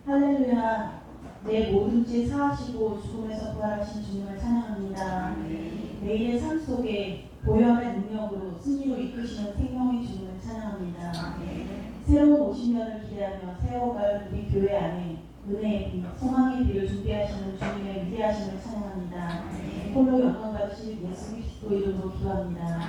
할렐루야. 내 모든 죄 사하시고 죽음에서 부활하신 주님을 찬양합니다. 매일의 삶 속에 보혈의 능력으로 승리로 이끄시는 생명의 주님을 찬양합니다. 새로운 50년을 기대하며 세워갈 우리 교회 안에 은혜의 빛, 소망의 빛을 준비하시는 주님의 위대하심을 찬양합니다. 홀로 영광 받으실 예수 그리스도 이름으로 기도합니다.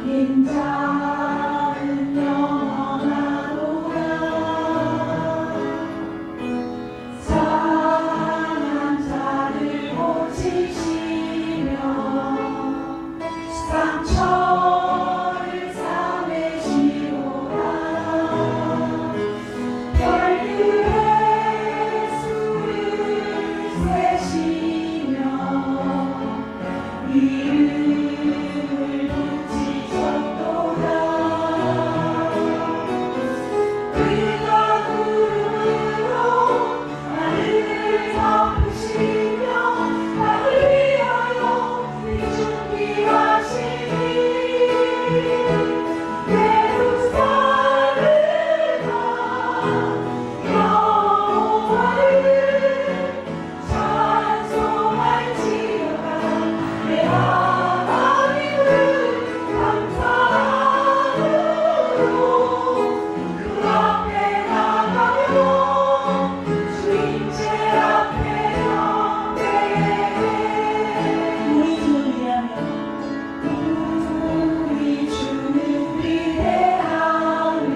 인자는 영원하노라. 상한 자를 고치시며 상처를 싸매시오라. 별들의 수를 세시며 이름을 붙이셨도다. 그가 구름으로 하늘을 덮으시며 나를 위하여 이 준비하시니 예루살렘아 여호와를 찬송할지어다. 내 하나님을 감사함으로 그 앞에 나가며 주인제 앞에 경배해. 우리 주를 위하며 우리 주를 위하며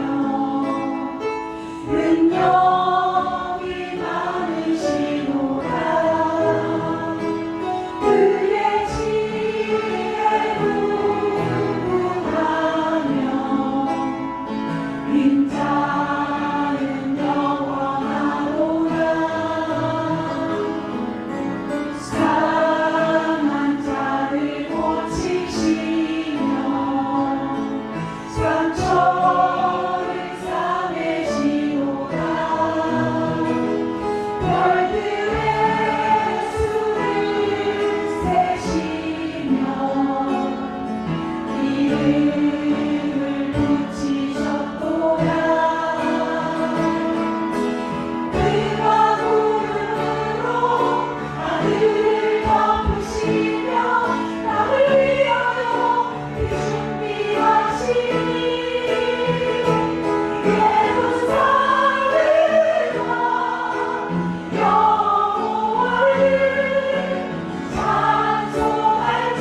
능력이 많으시도다. 그의 지혜로 구하며 인자는 영원하노라. 상한 자를 고치시며 상처를 싸매시오라. 별들의 수를 세시며 이름을 붙이셨도다. 그가 구름으로 하늘을 덮으시며 나를 위하여 이 준비하시니 예루살렘아 여호와를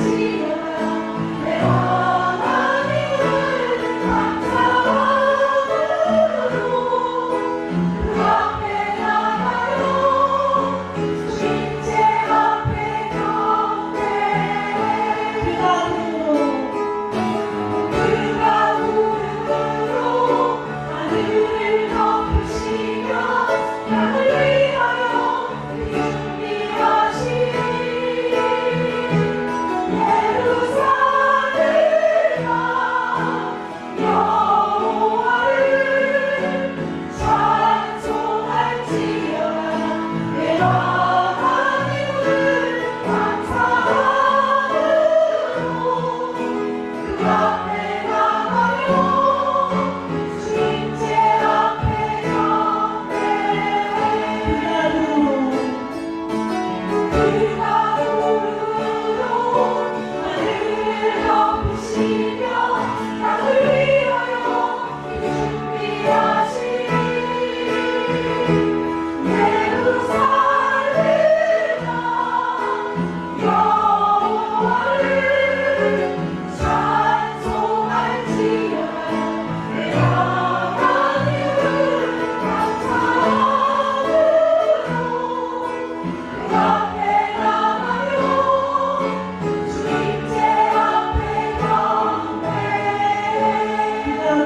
찬송할지어다. 내 하나님을 감사함으로 그 앞에 나가요 주인제 앞에 경배해. 그가 구름으로 하늘을 덮으시며 나를 위하여 이 준비하시니 예루살렘아 여호와를 찬송할지어다. 내 하나님을 감사함으로 그 앞에 나가며 주인제 앞에 경배해.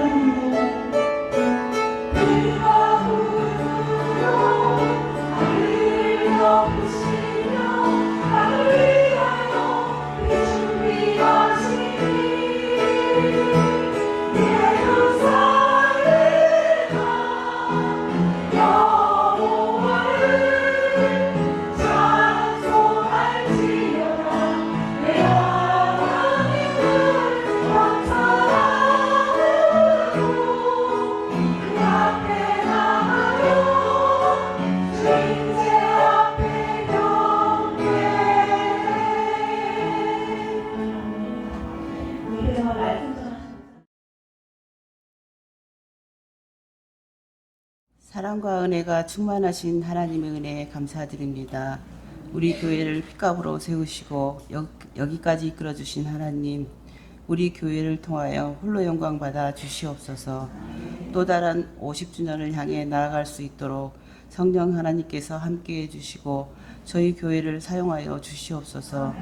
그가 구름으로 하늘을 덮으시며 나를 위하여 이 준비하시니 예루살렘아 여호와를 찬송할지어다. 내 하나님을 감사함으로 그 앞에 나가며 주인제 앞에 사랑과 은혜가 충만하신 하나님의 은혜에 감사드립니다. 우리 교회를 핏값으로 세우시고 여기까지 이끌어주신 하나님, 우리 교회를 통하여 홀로 영광 받아 주시옵소서. 또 다른 50주년을 향해 나아갈 수 있도록 성령 하나님께서 함께해 주시고 저희 교회를 사용하여 주시옵소서.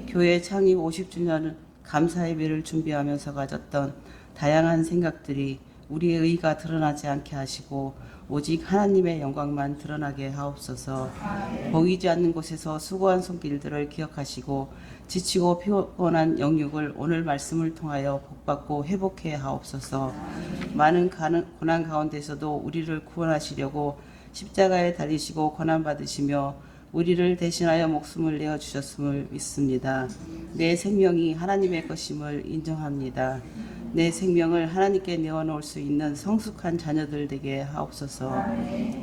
교회 창립 50주년 감사 예배를 준비하면서 가졌던 다양한 생각들이 우리의 의가 드러나지 않게 하시고 오직 하나님의 영광만 드러나게 하옵소서. 보이지 않는 곳에서 수고한 손길들을 기억하시고 지치고 피곤한 영육을 오늘 말씀을 통하여 복받고 회복해 하옵소서. 많은 고난 가운데서도 우리를 구원하시려고 십자가에 달리시고 고난받으시며 우리를 대신하여 목숨을 내어주셨음을 믿습니다. 내 생명이 하나님의 것임을 인정합니다. 내 생명을 하나님께 내어놓을 수 있는 성숙한 자녀들 되게 하옵소서.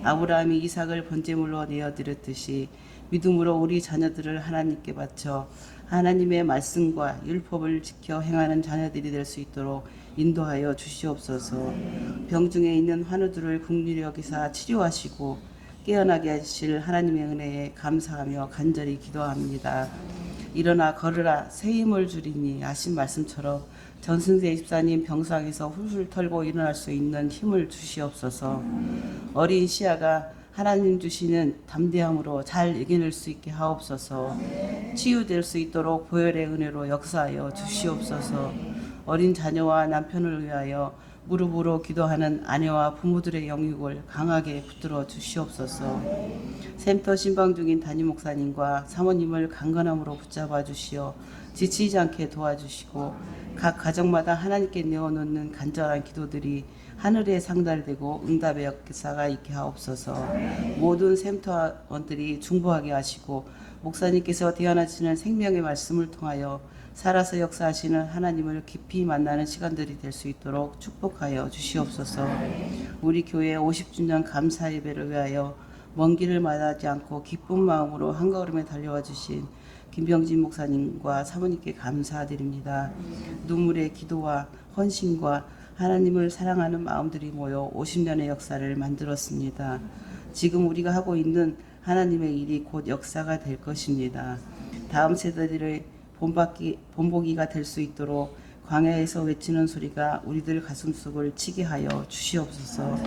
아브라함이 이삭을 번제물로 내어드렸듯이 믿음으로 우리 자녀들을 하나님께 바쳐 하나님의 말씀과 율법을 지켜 행하는 자녀들이 될 수 있도록 인도하여 주시옵소서. 병중에 있는 환우들을 긍휼히 여기사 치료하시고 깨어나게 하실 하나님의 은혜에 감사하며 간절히 기도합니다. 일어나 걸으라 새 힘을 주리니 하신 말씀처럼 전승세 집사님 병상에서 훌훌 털고 일어날 수 있는 힘을 주시옵소서. 어린 시아가 하나님 주시는 담대함으로 잘 이겨낼 수 있게 하옵소서. 치유될 수 있도록 보혈의 은혜로 역사하여 주시옵소서. 어린 자녀와 남편을 위하여 무릎으로 기도하는 아내와 부모들의 영육을 강하게 붙들어 주시옵소서. 센터 신방 중인 담임 목사님과 사모님을 강건함으로 붙잡아 주시어 지치지 않게 도와주시고 각 가정마다 하나님께 내어놓는 간절한 기도들이 하늘에 상달되고 응답의 역사가 있게 하옵소서. 모든 센터원들이 중보하게 하시고 목사님께서 대언하시는 생명의 말씀을 통하여 살아서 역사하시는 하나님을 깊이 만나는 시간들이 될 수 있도록 축복하여 주시옵소서. 우리 교회 50주년 감사 예배를 위하여 먼 길을 마다하지 않고 기쁜 마음으로 한걸음에 달려와 주신 김병진 목사님과 사모님께 감사드립니다. 눈물의 기도와 헌신과 하나님을 사랑하는 마음들이 모여 50년의 역사를 만들었습니다. 지금 우리가 하고 있는 하나님의 일이 곧 역사가 될 것입니다. 다음 세대들의 본보기가 될 수 있도록 광야에서 외치는 소리가 우리들 가슴속을 치게 하여 주시옵소서.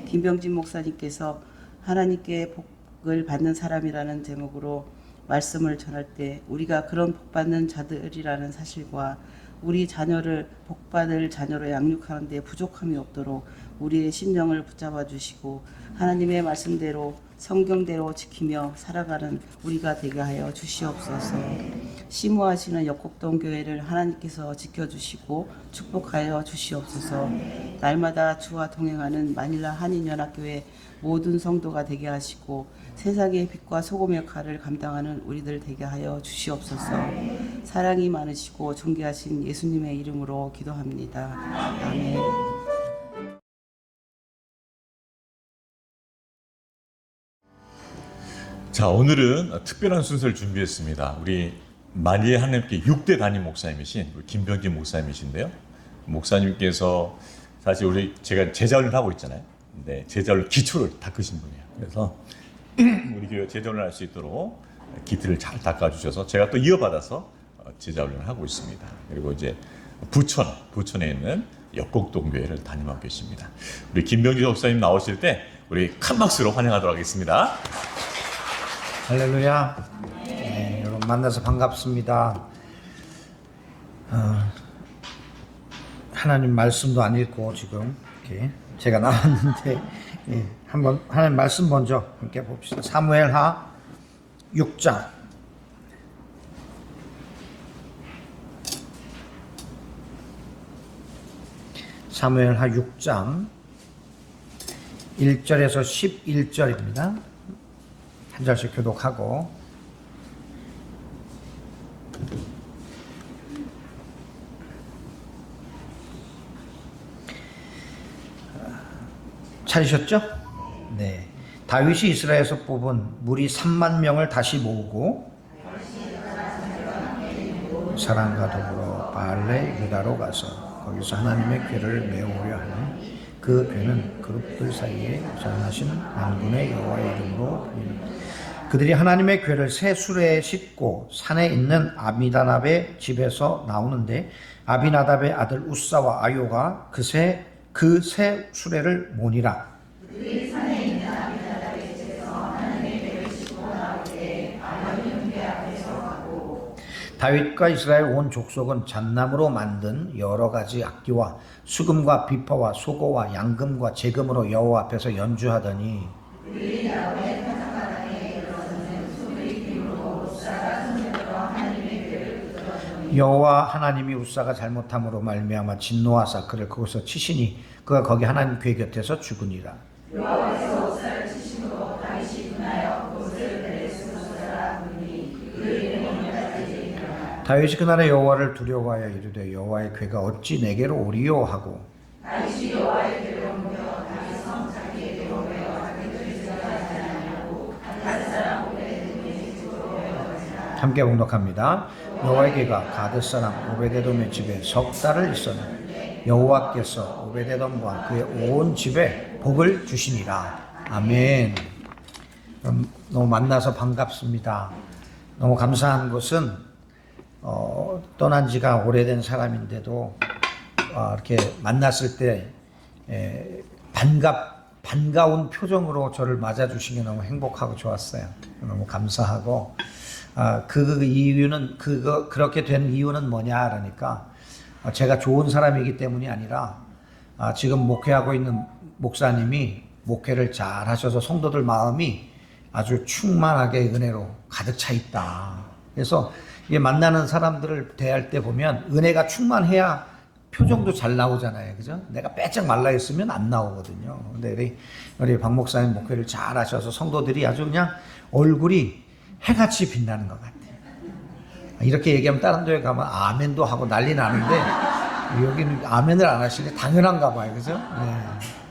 김병진 목사님께서 하나님께 복을 받는 사람이라는 제목으로 말씀을 전할 때 우리가 그런 복받는 자들이라는 사실과 우리 자녀를 복받을 자녀로 양육하는 데 부족함이 없도록 우리의 심령을 붙잡아 주시고 하나님의 말씀대로 성경대로 지키며 살아가는 우리가 되게 하여 주시옵소서. 심호하시는 역곡동 교회를 하나님께서 지켜주시고 축복하여 주시옵소서. 날마다 주와 동행하는 마닐라 한인연합교회 모든 성도가 되게 하시고 세상의 빛과 소금 역할을 감당하는 우리들 되게 하여 주시옵소서. 사랑이 많으시고 존귀하신 예수님의 이름으로 기도합니다. 아멘. 자, 오늘은 특별한 순서를 준비했습니다. 우리 마리아 하나님께 6대 담임 목사님이신 우리 김병진 목사님이신데요. 목사님께서 사실 제가 제자훈련 하고 있잖아요. 네, 제자훈련 기초를 닦으신 분이에요. 그래서 우리 교회 제자훈련 할 수 있도록 기틀을 잘 닦아주셔서 제가 또 이어받아서 제자훈련을 하고 있습니다. 그리고 이제 부천에 있는 역곡동 교회를 담임하고 계십니다. 우리 김병진 목사님 나오실 때 우리 큰 박수로 환영하도록 하겠습니다. 할렐루야. 네, 여러분 만나서 반갑습니다. 하나님 말씀도 안 읽고 지금 이렇게 제가 나왔는데 한번 하나님 말씀 먼저 함께 봅시다. 사무엘하 6장. 사무엘하 6장 1절에서 11절입니다. 한 절씩 교독하고 찾으셨죠? 네. 다윗이 이스라엘에서 뽑은 무리 3만 명을 다시 모으고 사람과 더불어 바알레 유다로 가서 거기서 하나님의 궤를 메우려 하는 그 궤는 그룹들 사이에 전하신 만군의 여호와의 이름으로 불리는 그들이 하나님의 궤를 새 수레에 싣고 산에 있는 아미다납의 집에서 나오는데 아비나답의 아들 우사와 아요가 그 세 수레를 모니라. 다윗과 이스라엘 온 족속은 잣나무로 만든 여러 가지 악기와 수금과 비파와 소고와 양금과 제금으로 여호와 앞에서 연주하더니 여호와 하나님이 우사가 잘못함으로 말미암아 진노하사 그를 거기서 치시니 그가 거기 하나님 궤 곁에서 죽으니라. 다윗이 그날에 여호와를 두려워하여 이르되 여호와의 궤가 어찌 내게로 오리요 하고 함께 봉독합니다. 여호와의 궤가 가드 사람 오베데돔의 집에 석 달을 있었는데 여호와께서 오베데돔과 그의 온 집에 복을 주시니라. 아멘. 너무 만나서 반갑습니다. 너무 감사한 것은 떠난 지가 오래된 사람인데도 이렇게 만났을 때 반가운 표정으로 저를 맞아주시기 너무 행복하고 좋았어요. 너무 감사하고 그 이유는 그렇게 된 이유는 뭐냐 그러니까 제가 좋은 사람이기 때문이 아니라 지금 목회하고 있는 목사님이 목회를 잘 하셔서 성도들 마음이 아주 충만하게 은혜로 가득 차 있다. 그래서 만나는 사람들을 대할 때 보면 은혜가 충만해야 표정도 잘 나오잖아요. 그죠? 내가 빼짝 말라 있으면 안 나오거든요. 근데 우리 박 목사님 목회를 잘 하셔서 성도들이 아주 그냥 얼굴이 해같이 빛나는 것 같아요. 이렇게 얘기하면 다른 데에 가면 아멘도 하고 난리 나는데 여기는 아멘을 안 하시는 게 당연한가 봐요. 그죠? 네.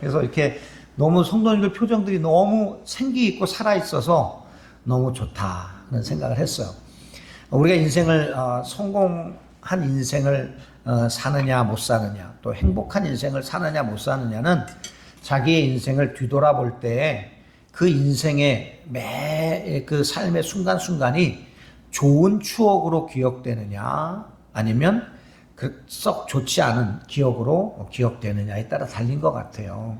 그래서 이렇게 너무 성도님들 표정들이 너무 생기 있고 살아 있어서 너무 좋다 그런 생각을 했어요. 우리가 인생을 성공한 인생을 사느냐 못 사느냐 또 행복한 인생을 사느냐 못 사느냐는 자기의 인생을 뒤돌아볼 때 그 인생의 매 그 삶의 순간순간이 좋은 추억으로 기억되느냐 아니면 썩 좋지 않은 기억으로 기억되느냐에 따라 달린 것 같아요.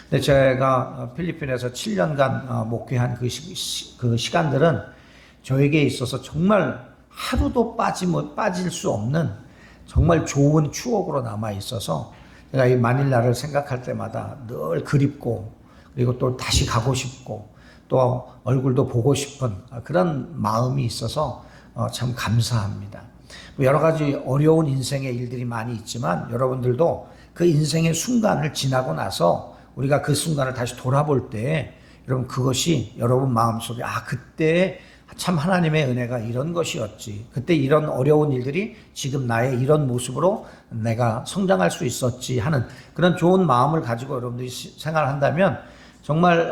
근데 제가 필리핀에서 7년간 목회한 그 시간들은 저에게 있어서 정말 하루도 빠질 수 없는 정말 좋은 추억으로 남아 있어서 제가 이 마닐라를 생각할 때마다 늘 그립고 그리고 또 다시 가고 싶고 또 얼굴도 보고 싶은 그런 마음이 있어서 참 감사합니다. 여러 가지 어려운 인생의 일들이 많이 있지만 여러분들도 그 인생의 순간을 지나고 나서 우리가 그 순간을 다시 돌아볼 때 여러분 그것이 여러분 마음속에 그때 참 하나님의 은혜가 이런 것이었지. 그때 이런 어려운 일들이 지금 나의 이런 모습으로 내가 성장할 수 있었지 하는 그런 좋은 마음을 가지고 여러분들이 생활한다면 정말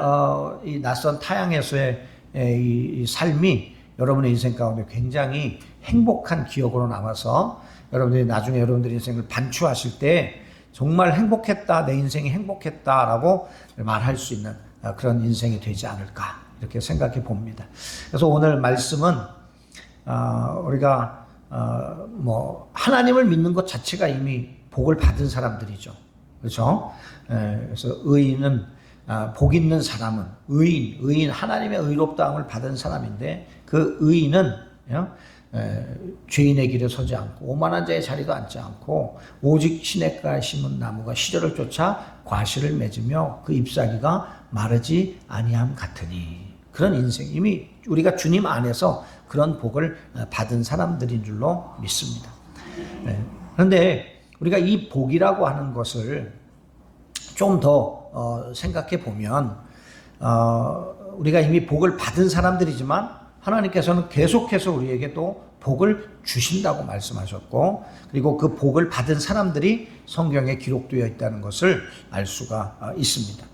이 낯선 타향에서의 이 삶이 여러분의 인생 가운데 굉장히 행복한 기억으로 남아서 여러분들이 나중에 여러분들의 인생을 반추하실 때 정말 행복했다, 내 인생이 행복했다라고 말할 수 있는 그런 인생이 되지 않을까 이렇게 생각해 봅니다. 그래서 오늘 말씀은 우리가 하나님을 믿는 것 자체가 이미 복을 받은 사람들이죠. 그렇죠? 그래서 의인은 복 있는 사람은 의인 하나님의 의롭다함을 받은 사람인데 그 의인은 죄인의 길에 서지 않고 오만한 자의 자리도 앉지 않고 오직 시냇가에 심은 나무가 시절을 쫓아 과실을 맺으며 그 잎사귀가 마르지 아니함 같으니 그런 인생 이미 우리가 주님 안에서 그런 복을 받은 사람들인 줄로 믿습니다. 그런데 우리가 이 복이라고 하는 것을 좀 더 생각해 보면 우리가 이미 복을 받은 사람들이지만 하나님께서는 계속해서 우리에게 또 복을 주신다고 말씀하셨고 그리고 그 복을 받은 사람들이 성경에 기록되어 있다는 것을 알 수가 있습니다.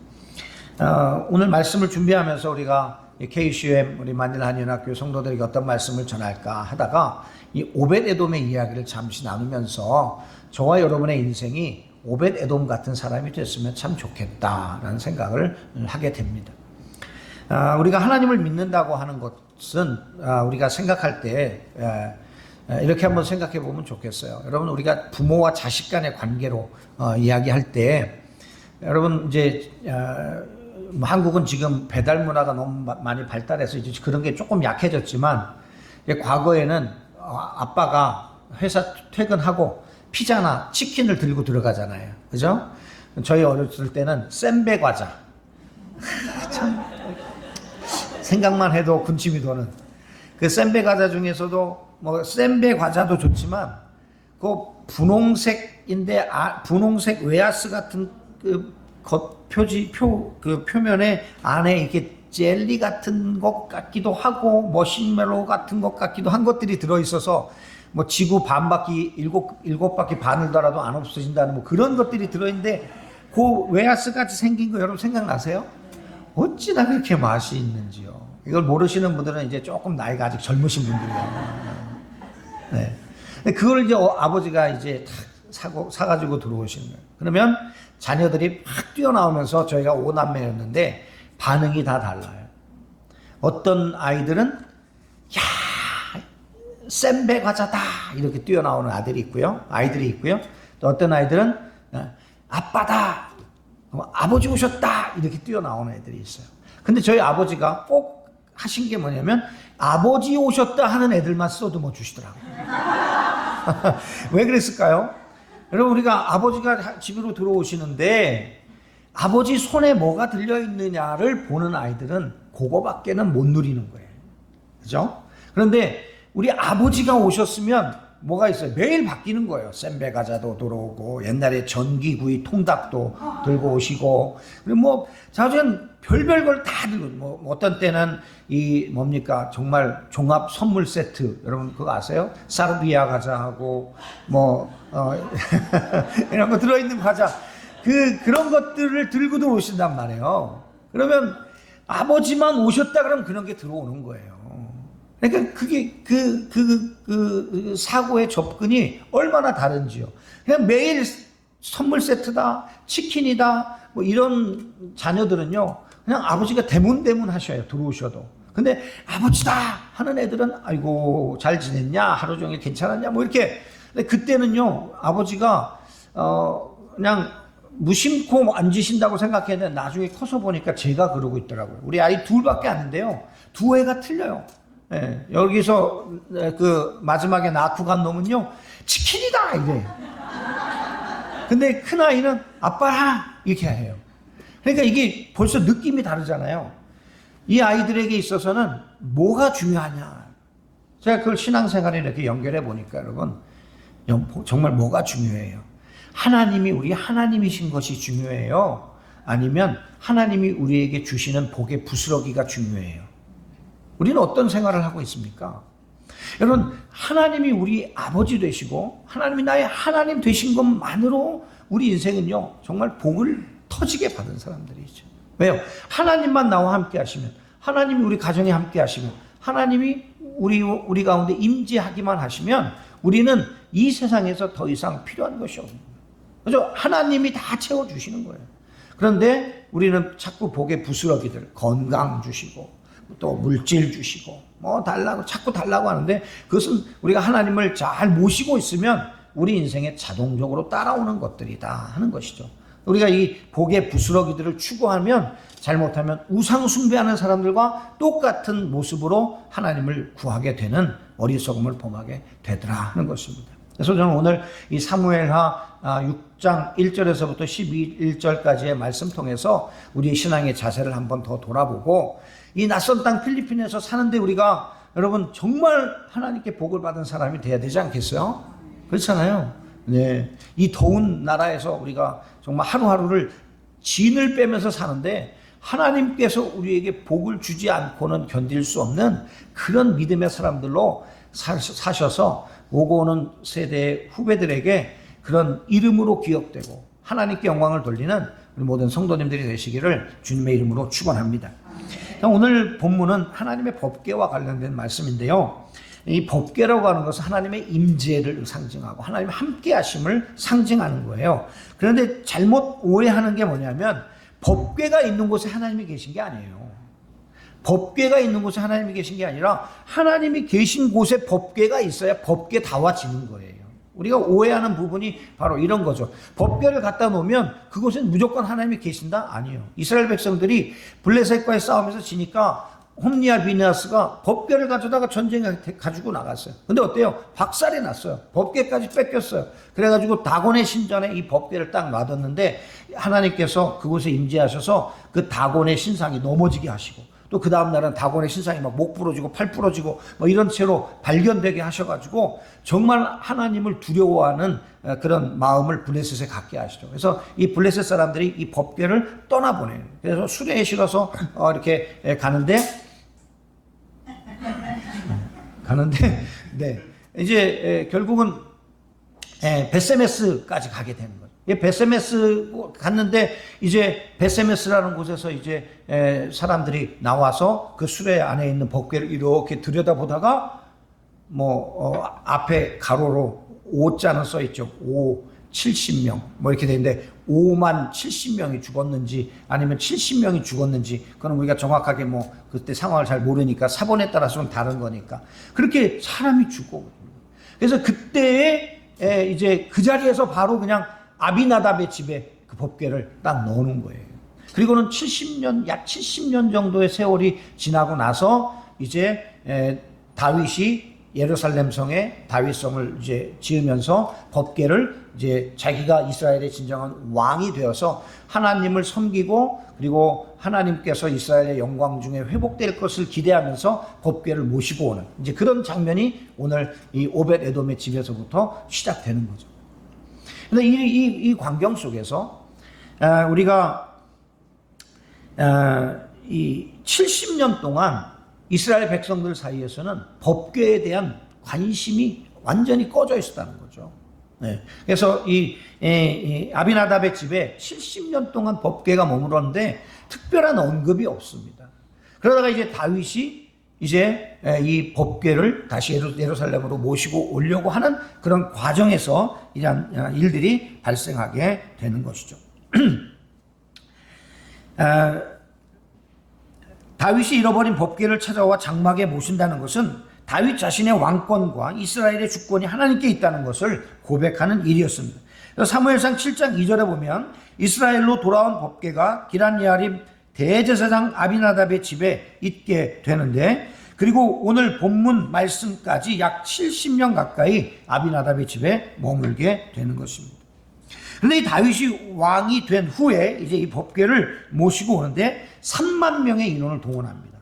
오늘 말씀을 준비하면서 우리가 KCM 우리 만일 한인학교 성도들에게 어떤 말씀을 전할까 하다가 이 오벳에돔의 이야기를 잠시 나누면서 저와 여러분의 인생이 오벳에돔 같은 사람이 됐으면 참 좋겠다라는 생각을 하게 됩니다. 우리가 하나님을 믿는다고 하는 것은 우리가 생각할 때 이렇게 한번 생각해 보면 좋겠어요. 여러분, 우리가 부모와 자식 간의 관계로 이야기할 때, 여러분 이제 한국은 지금 배달 문화가 너무 많이 발달해서 이제 그런 게 조금 약해졌지만, 과거에는 아빠가 회사 퇴근하고 피자나 치킨을 들고 들어가잖아요. 그죠? 저희 어렸을 때는 센베 과자. 참 생각만 해도 군침이 도는 그 센베 과자 중에서도 뭐 센베 과자도 좋지만 그 분홍색인데 분홍색 웨하스 같은 그 겉표지 그 표면에 안에 이렇게 젤리 같은 것 같기도 하고 머시멜로 같은 것 같기도 한 것들이 들어 있어서 뭐 지구 반바퀴 일곱 바퀴 반을 돌아도 안 없어진다는 뭐 그런 것들이 들어 있는데 그 웨하스 같이 생긴 거 여러분 생각나세요? 어찌나 그렇게 맛이 있는지요. 이걸 모르시는 분들은 이제 조금 나이가 아직 젊으신 분들이에요. 네. 근데 그걸 이제 아버지가 이제 사가지고 들어오시는 거예요. 그러면 자녀들이 막 뛰어나오면서 저희가 5남매였는데 반응이 다 달라요. 어떤 아이들은 야 센베 과자다 이렇게 뛰어나오는 아이들이 있고요. 또 어떤 아이들은 아빠다, 아버지 오셨다 이렇게 뛰어나오는 애들이 있어요. 근데 저희 아버지가 꼭 하신 게 뭐냐면 아버지 오셨다 하는 애들만 써듬어 주시더라고요. 왜 그랬을까요? 여러분, 우리가 아버지가 집으로 들어오시는데 아버지 손에 뭐가 들려있느냐를 보는 아이들은 그거밖에는 못 누리는 거예요. 그죠? 그런데 우리 아버지가 오셨으면 뭐가 있어요? 매일 바뀌는 거예요. 센베 과자도 들어오고 옛날에 전기구이 통닭도 들고 오시고 그리고 뭐 자주는 별별 걸 다 들고 뭐 어떤 때는 이 뭡니까 정말 종합 선물 세트 여러분 그거 아세요? 사르비아 과자하고 뭐 이런 거 들어있는 과자 그런 것들을 들고 들어오신단 말이에요. 그러면 아버지만 오셨다 그러면 그런 게 들어오는 거예요. 그러니까 그게 그 사고의 접근이 얼마나 다른지요. 그냥 매일 선물 세트다, 치킨이다, 뭐 이런 자녀들은요, 그냥 아버지가 대문대문 하셔요. 들어오셔도. 근데 아버지다 하는 애들은 아이고 잘 지냈냐, 하루 종일 괜찮았냐, 뭐 이렇게. 근데 그때는요, 아버지가 그냥 무심코 앉으신다고 생각했는데 나중에 커서 보니까 제가 그러고 있더라고요. 우리 아이 둘밖에 안 되는데요, 두 애가 틀려요. 예, 여기서 그 마지막에 낳고 간 놈은요 치킨이다 이래. 근데 큰 아이는 아빠라 이렇게 해요. 그러니까 이게 벌써 느낌이 다르잖아요. 이 아이들에게 있어서는 뭐가 중요하냐. 제가 그걸 신앙생활에 이렇게 연결해 보니까 여러분 정말 뭐가 중요해요. 하나님이 우리 하나님이신 것이 중요해요. 아니면 하나님이 우리에게 주시는 복의 부스러기가 중요해요. 우리는 어떤 생활을 하고 있습니까? 여러분, 하나님이 우리 아버지 되시고 하나님이 나의 하나님 되신 것만으로 우리 인생은요 정말 복을 터지게 받은 사람들이죠. 왜요? 하나님만 나와 함께 하시면, 하나님이 우리 가정에 함께 하시면, 하나님이 우리 가운데 임재하기만 하시면 우리는 이 세상에서 더 이상 필요한 것이 없는 거예요. 그죠? 하나님이 다 채워주시는 거예요. 그런데 우리는 자꾸 복의 부스러기들, 건강 주시고 또 물질 주시고 뭐 달라고 자꾸 달라고 하는데 그것은 우리가 하나님을 잘 모시고 있으면 우리 인생에 자동적으로 따라오는 것들이다 하는 것이죠. 우리가 이 복의 부스러기들을 추구하면 잘못하면 우상 숭배하는 사람들과 똑같은 모습으로 하나님을 구하게 되는 어리석음을 범하게 되더라 하는 것입니다. 그래서 저는 오늘 이 사무엘하 6장 1절에서부터 11절까지의 말씀 통해서 우리의 신앙의 자세를 한번 더 돌아보고 이 낯선 땅 필리핀에서 사는데 우리가 여러분 정말 하나님께 복을 받은 사람이 돼야 되지 않겠어요? 그렇잖아요. 네, 이 더운 나라에서 우리가 정말 하루하루를 진을 빼면서 사는데 하나님께서 우리에게 복을 주지 않고는 견딜 수 없는 그런 믿음의 사람들로 사셔서 오고 오는 세대의 후배들에게 그런 이름으로 기억되고 하나님께 영광을 돌리는 우리 모든 성도님들이 되시기를 주님의 이름으로 축원합니다. 오늘 본문은 하나님의 법궤와 관련된 말씀인데요. 이 법궤라고 하는 것은 하나님의 임재를 상징하고 하나님의 함께 하심을 상징하는 거예요. 그런데 잘못 오해하는 게 뭐냐면 법궤가 있는 곳에 하나님이 계신 게 아니에요. 법궤가 있는 곳에 하나님이 계신 게 아니라 하나님이 계신 곳에 법궤가 있어야 법궤다워지는 거예요. 우리가 오해하는 부분이 바로 이런 거죠. 법궤를 갖다 놓으면 그곳엔 무조건 하나님이 계신다? 아니에요. 이스라엘 백성들이 블레셋과의 싸움에서 지니까 홈리와 비느하스가 법궤를 가져다가 전쟁에 가지고 나갔어요. 근데 어때요? 박살이 났어요. 법궤까지 뺏겼어요. 그래가지고 다곤의 신전에 이 법궤를 딱 놔뒀는데 하나님께서 그곳에 임재하셔서 그 다곤의 신상이 넘어지게 하시고 또 그 다음날은 다곤의 신상이 막 목 부러지고 팔 부러지고 뭐 이런 채로 발견되게 하셔가지고 정말 하나님을 두려워하는 그런 마음을 블레셋에 갖게 하시죠. 그래서 이 블레셋 사람들이 이 법궤를 떠나보내요. 그래서 수레에 실어서 이렇게 가는데 네 이제 결국은 베세메스까지 가게 되는 거예요. 베세메스 갔는데 이제 베세메스라는 곳에서 이제 사람들이 나와서 그 수레 안에 있는 법궤를 이렇게 들여다보다가 앞에 가로로 5자는 써 있죠. 70명 뭐 이렇게 되는데 5만 70명이 죽었는지 아니면 70명이 죽었는지 그건 우리가 정확하게 그때 상황을 잘 모르니까 사본에 따라서는 다른 거니까 그렇게 사람이 죽고 그래서 그때에 이제 그 자리에서 바로 그냥 아비나답의 집에 그 법궤를 딱 넣어놓은 거예요. 그리고는 약 70년 정도의 세월이 지나고 나서 이제 다윗이 예루살렘 성에 다윗성을 이제 지으면서 법궤를 이제 자기가 이스라엘의 진정한 왕이 되어서 하나님을 섬기고 그리고 하나님께서 이스라엘의 영광 중에 회복될 것을 기대하면서 법궤를 모시고 오는 이제 그런 장면이 오늘 이 오벳 에돔의 집에서부터 시작되는 거죠. 근데 이 광경 속에서 우리가 이 70년 동안 이스라엘 백성들 사이에서는 법궤에 대한 관심이 완전히 꺼져 있었다는 거죠. 네. 그래서 이 아비나답의 집에 70년 동안 법궤가 머물렀는데 특별한 언급이 없습니다. 그러다가 이제 다윗이 이제 이 법궤를 다시 예루살렘으로 모시고 오려고 하는 그런 과정에서 이러한 일들이 발생하게 되는 것이죠. 다윗이 잃어버린 법궤를 찾아와 장막에 모신다는 것은 다윗 자신의 왕권과 이스라엘의 주권이 하나님께 있다는 것을 고백하는 일이었습니다. 사무엘상 7장 2절에 보면 이스라엘로 돌아온 법궤가 기럇야림 대제사장 아비나답의 집에 있게 되는데 그리고 오늘 본문 말씀까지 약 70년 가까이 아비나답의 집에 머물게 되는 것입니다. 그런데 이 다윗이 왕이 된 후에 이제 이 법궤를 모시고 오는데 3만 명의 인원을 동원합니다.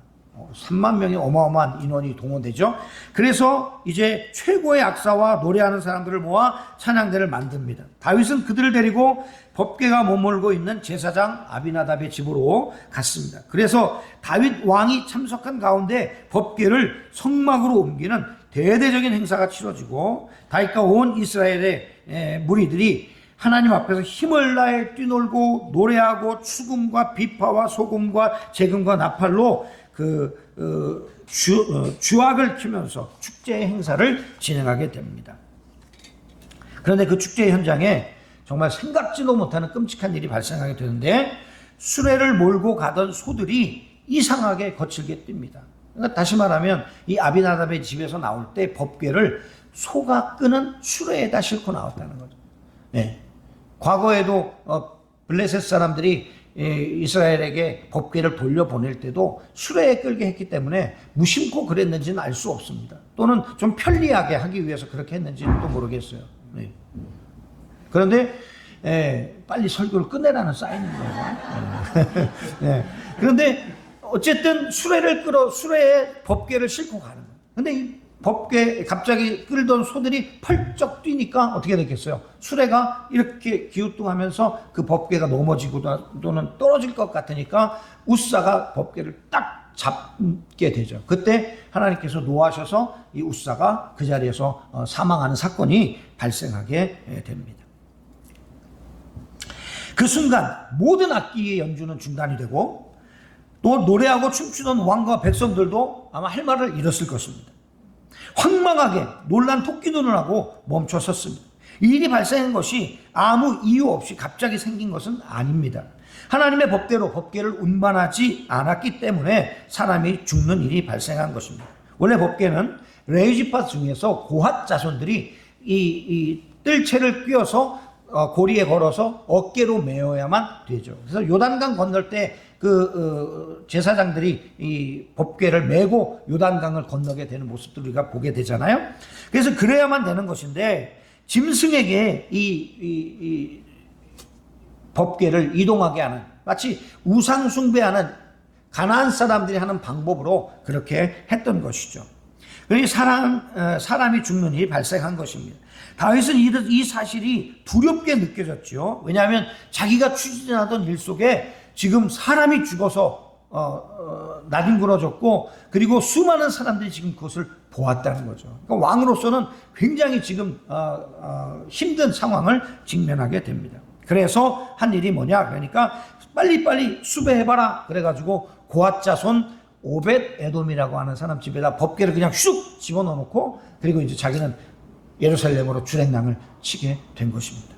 3만 명의 어마어마한 인원이 동원되죠. 그래서 이제 최고의 악사와 노래하는 사람들을 모아 찬양대를 만듭니다. 다윗은 그들을 데리고 법궤가 머물고 있는 제사장 아비나답의 집으로 갔습니다. 그래서 다윗 왕이 참석한 가운데 법궤를 성막으로 옮기는 대대적인 행사가 치러지고 다윗과 온 이스라엘의 무리들이 하나님 앞에서 힘을 다해 뛰놀고 노래하고 추금과 비파와 소금과 재금과 나팔로 주악을 키면서 축제의 행사를 진행하게 됩니다. 그런데 그 축제 현장에 정말 생각지도 못하는 끔찍한 일이 발생하게 되는데 수레를 몰고 가던 소들이 이상하게 거칠게 뜹니다. 그러니까 다시 말하면 이 아비나답의 집에서 나올 때 법궤를 소가 끄는 수레에다 싣고 나왔다는 거죠. 네. 과거에도 블레셋 사람들이 이스라엘에게 법궤를 돌려보낼 때도 수레에 끌게 했기 때문에 무심코 그랬는지는 알 수 없습니다. 또는 좀 편리하게 하기 위해서 그렇게 했는지는 또 모르겠어요. 네. 그런데 빨리 설교를 끝내라는 사인인 거예요. 네. 그런데 어쨌든 수레에 법궤를 싣고 가는 거예요. 근데 이 법궤 갑자기 끌던 소들이 펄쩍 뛰니까 어떻게 됐겠어요? 수레가 이렇게 기우뚱하면서 그 법궤가 넘어지고 또는 떨어질 것 같으니까 우사가 법궤를 딱 잡게 되죠. 그때 하나님께서 노하셔서 이 우사가 그 자리에서 사망하는 사건이 발생하게 됩니다. 그 순간 모든 악기의 연주는 중단이 되고 또 노래하고 춤추던 왕과 백성들도 아마 할 말을 잃었을 것입니다. 황망하게 놀란 토끼 눈을 하고 멈춰 섰습니다. 이 일이 발생한 것이 아무 이유 없이 갑자기 생긴 것은 아닙니다. 하나님의 법대로 법궤를 운반하지 않았기 때문에 사람이 죽는 일이 발생한 것입니다. 원래 법궤는 레위지파 중에서 고핫 자손들이 이 뜰채를 꿰어서 고리에 걸어서 어깨로 메어야만 되죠. 그래서 요단강 건널 때 제사장들이 이 법궤를 메고 요단강을 건너게 되는 모습들을 우리가 보게 되잖아요. 그래서 그래야만 되는 것인데 짐승에게 이 법궤를 이동하게 하는, 마치 우상 숭배하는 가나안 사람들이 하는 방법으로 그렇게 했던 것이죠. 그러니 사람이 죽는 일이 발생한 것입니다. 다윗은 이 사실이 두렵게 느껴졌죠. 왜냐하면 자기가 추진하던 일 속에 지금 사람이 죽어서 나뒹굴어졌고, 그리고 수많은 사람들이 지금 그것을 보았다는 거죠. 그러니까 왕으로서는 굉장히 지금 힘든 상황을 직면하게 됩니다. 그래서 한 일이 뭐냐, 그러니까 빨리빨리 수배해봐라 그래가지고 고핫 자손 오벳 에돔이라고 하는 사람 집에다 법궤를 그냥 슉 집어넣어놓고, 그리고 이제 자기는 예루살렘으로 출행랑을 치게 된 것입니다.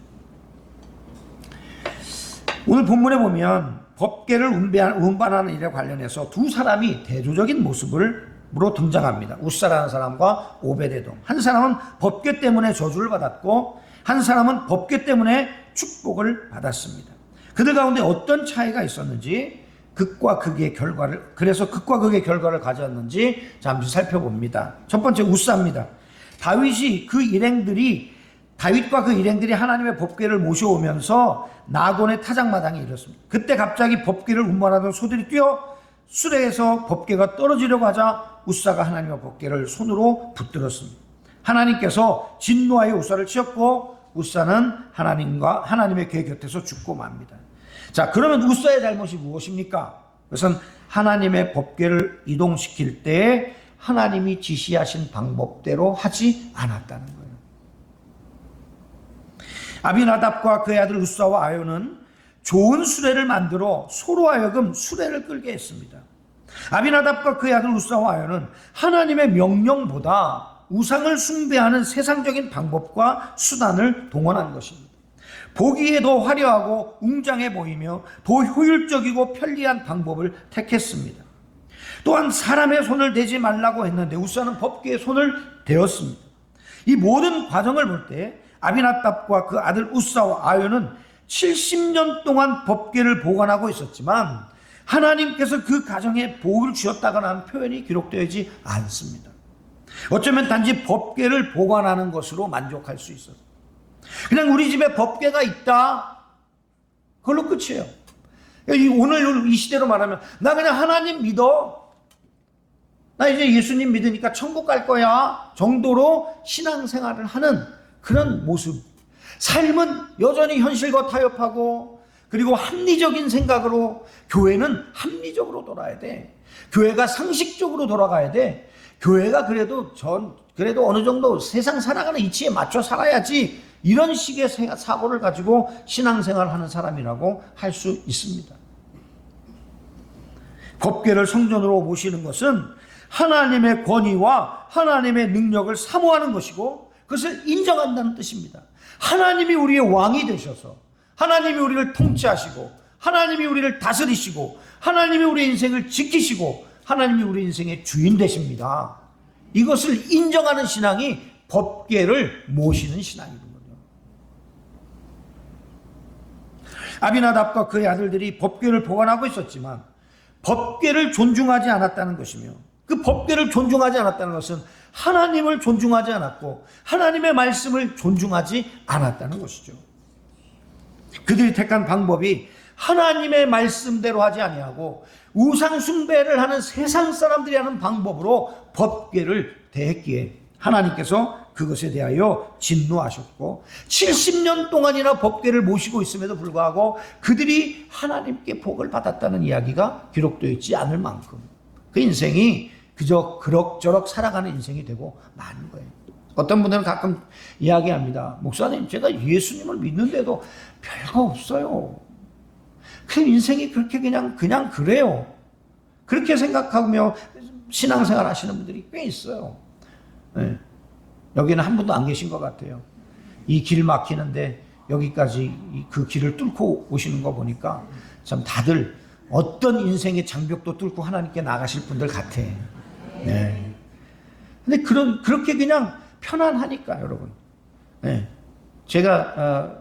오늘 본문에 보면 법궤를 운반하는 일에 관련해서 두 사람이 대조적인 모습으로 등장합니다. 우사라는 사람과 오벳에돔. 한 사람은 법궤 때문에 저주를 받았고, 한 사람은 법궤 때문에 축복을 받았습니다. 그들 가운데 어떤 차이가 있었는지, 극과 극의 결과를 가져왔는지 잠시 살펴봅니다. 첫 번째, 우사입니다. 다윗과 그 일행들이 하나님의 법궤를 모셔오면서 나곤의 타작마당에 이르렀습니다. 그때 갑자기 법궤를 운반하던 소들이 뛰어 수레에서 법궤가 떨어지려고 하자 우사가 하나님의 법궤를 손으로 붙들었습니다. 하나님께서 진노하여 우사를 치었고, 우사는 하나님의 궤 곁에서 죽고 맙니다. 자, 그러면 우사의 잘못이 무엇입니까? 그것은 하나님의 법궤를 이동시킬 때 하나님이 지시하신 방법대로 하지 않았다는 거예요. 아비나답과 그의 아들 우사와 아요는 좋은 수레를 만들어 소로 하여금 수레를 끌게 했습니다. 아비나답과 그의 아들 우사와 아요는 하나님의 명령보다 우상을 숭배하는 세상적인 방법과 수단을 동원한 것입니다. 보기에 더 화려하고 웅장해 보이며 더 효율적이고 편리한 방법을 택했습니다. 또한 사람의 손을 대지 말라고 했는데 우사는 법궤에 손을 대었습니다. 이 모든 과정을 볼 때 아비나답과 그 아들 우사와 아요는 70년 동안 법궤를 보관하고 있었지만 하나님께서 그 가정에 복을 주었다거나 하는 표현이 기록되지 않습니다. 어쩌면 단지 법궤를 보관하는 것으로 만족할 수 있어요. 그냥 우리 집에 법궤가 있다, 그걸로 끝이에요. 오늘 이 시대로 말하면 나 그냥 하나님 믿어, 나 이제 예수님 믿으니까 천국 갈 거야 정도로 신앙생활을 하는 그런 모습. 삶은 여전히 현실과 타협하고, 그리고 합리적인 생각으로, 교회는 합리적으로 돌아야 돼. 교회가 상식적으로 돌아가야 돼. 교회가 그래도 어느 정도 세상 살아가는 이치에 맞춰 살아야지, 이런 식의 사고를 가지고 신앙생활을 하는 사람이라고 할 수 있습니다. 법궤를 성전으로 모시는 것은 하나님의 권위와 하나님의 능력을 사모하는 것이고, 그것을 인정한다는 뜻입니다. 하나님이 우리의 왕이 되셔서, 하나님이 우리를 통치하시고, 하나님이 우리를 다스리시고, 하나님이 우리의 인생을 지키시고, 하나님이 우리 인생의 주인 되십니다. 이것을 인정하는 신앙이 법궤를 모시는 신앙이거든요. 아비나답과 그의 아들들이 법궤를 보관하고 있었지만 법궤를 존중하지 않았다는 것이며, 그 법궤를 존중하지 않았다는 것은 하나님을 존중하지 않았고 하나님의 말씀을 존중하지 않았다는 것이죠. 그들이 택한 방법이 하나님의 말씀대로 하지 아니하고 우상 숭배를 하는 세상 사람들이 하는 방법으로 법궤를 대했기에 하나님께서 그것에 대하여 진노하셨고, 70년 동안이나 법궤를 모시고 있음에도 불구하고 그들이 하나님께 복을 받았다는 이야기가 기록되어 있지 않을 만큼 그 인생이 그저 그럭저럭 살아가는 인생이 되고 마는 거예요. 어떤 분들은 가끔 이야기합니다. 목사님, 제가 예수님을 믿는데도 별거 없어요. 그 인생이 그렇게 그냥 그래요. 그렇게 생각하며 신앙생활 하시는 분들이 꽤 있어요. 네. 여기는 한 분도 안 계신 것 같아요. 이 길 막히는데 여기까지 그 길을 뚫고 오시는 거 보니까 참 다들 어떤 인생의 장벽도 뚫고 하나님께 나가실 분들 같아. 네. 근데 그렇게 그냥 편안하니까, 여러분. 네. 제가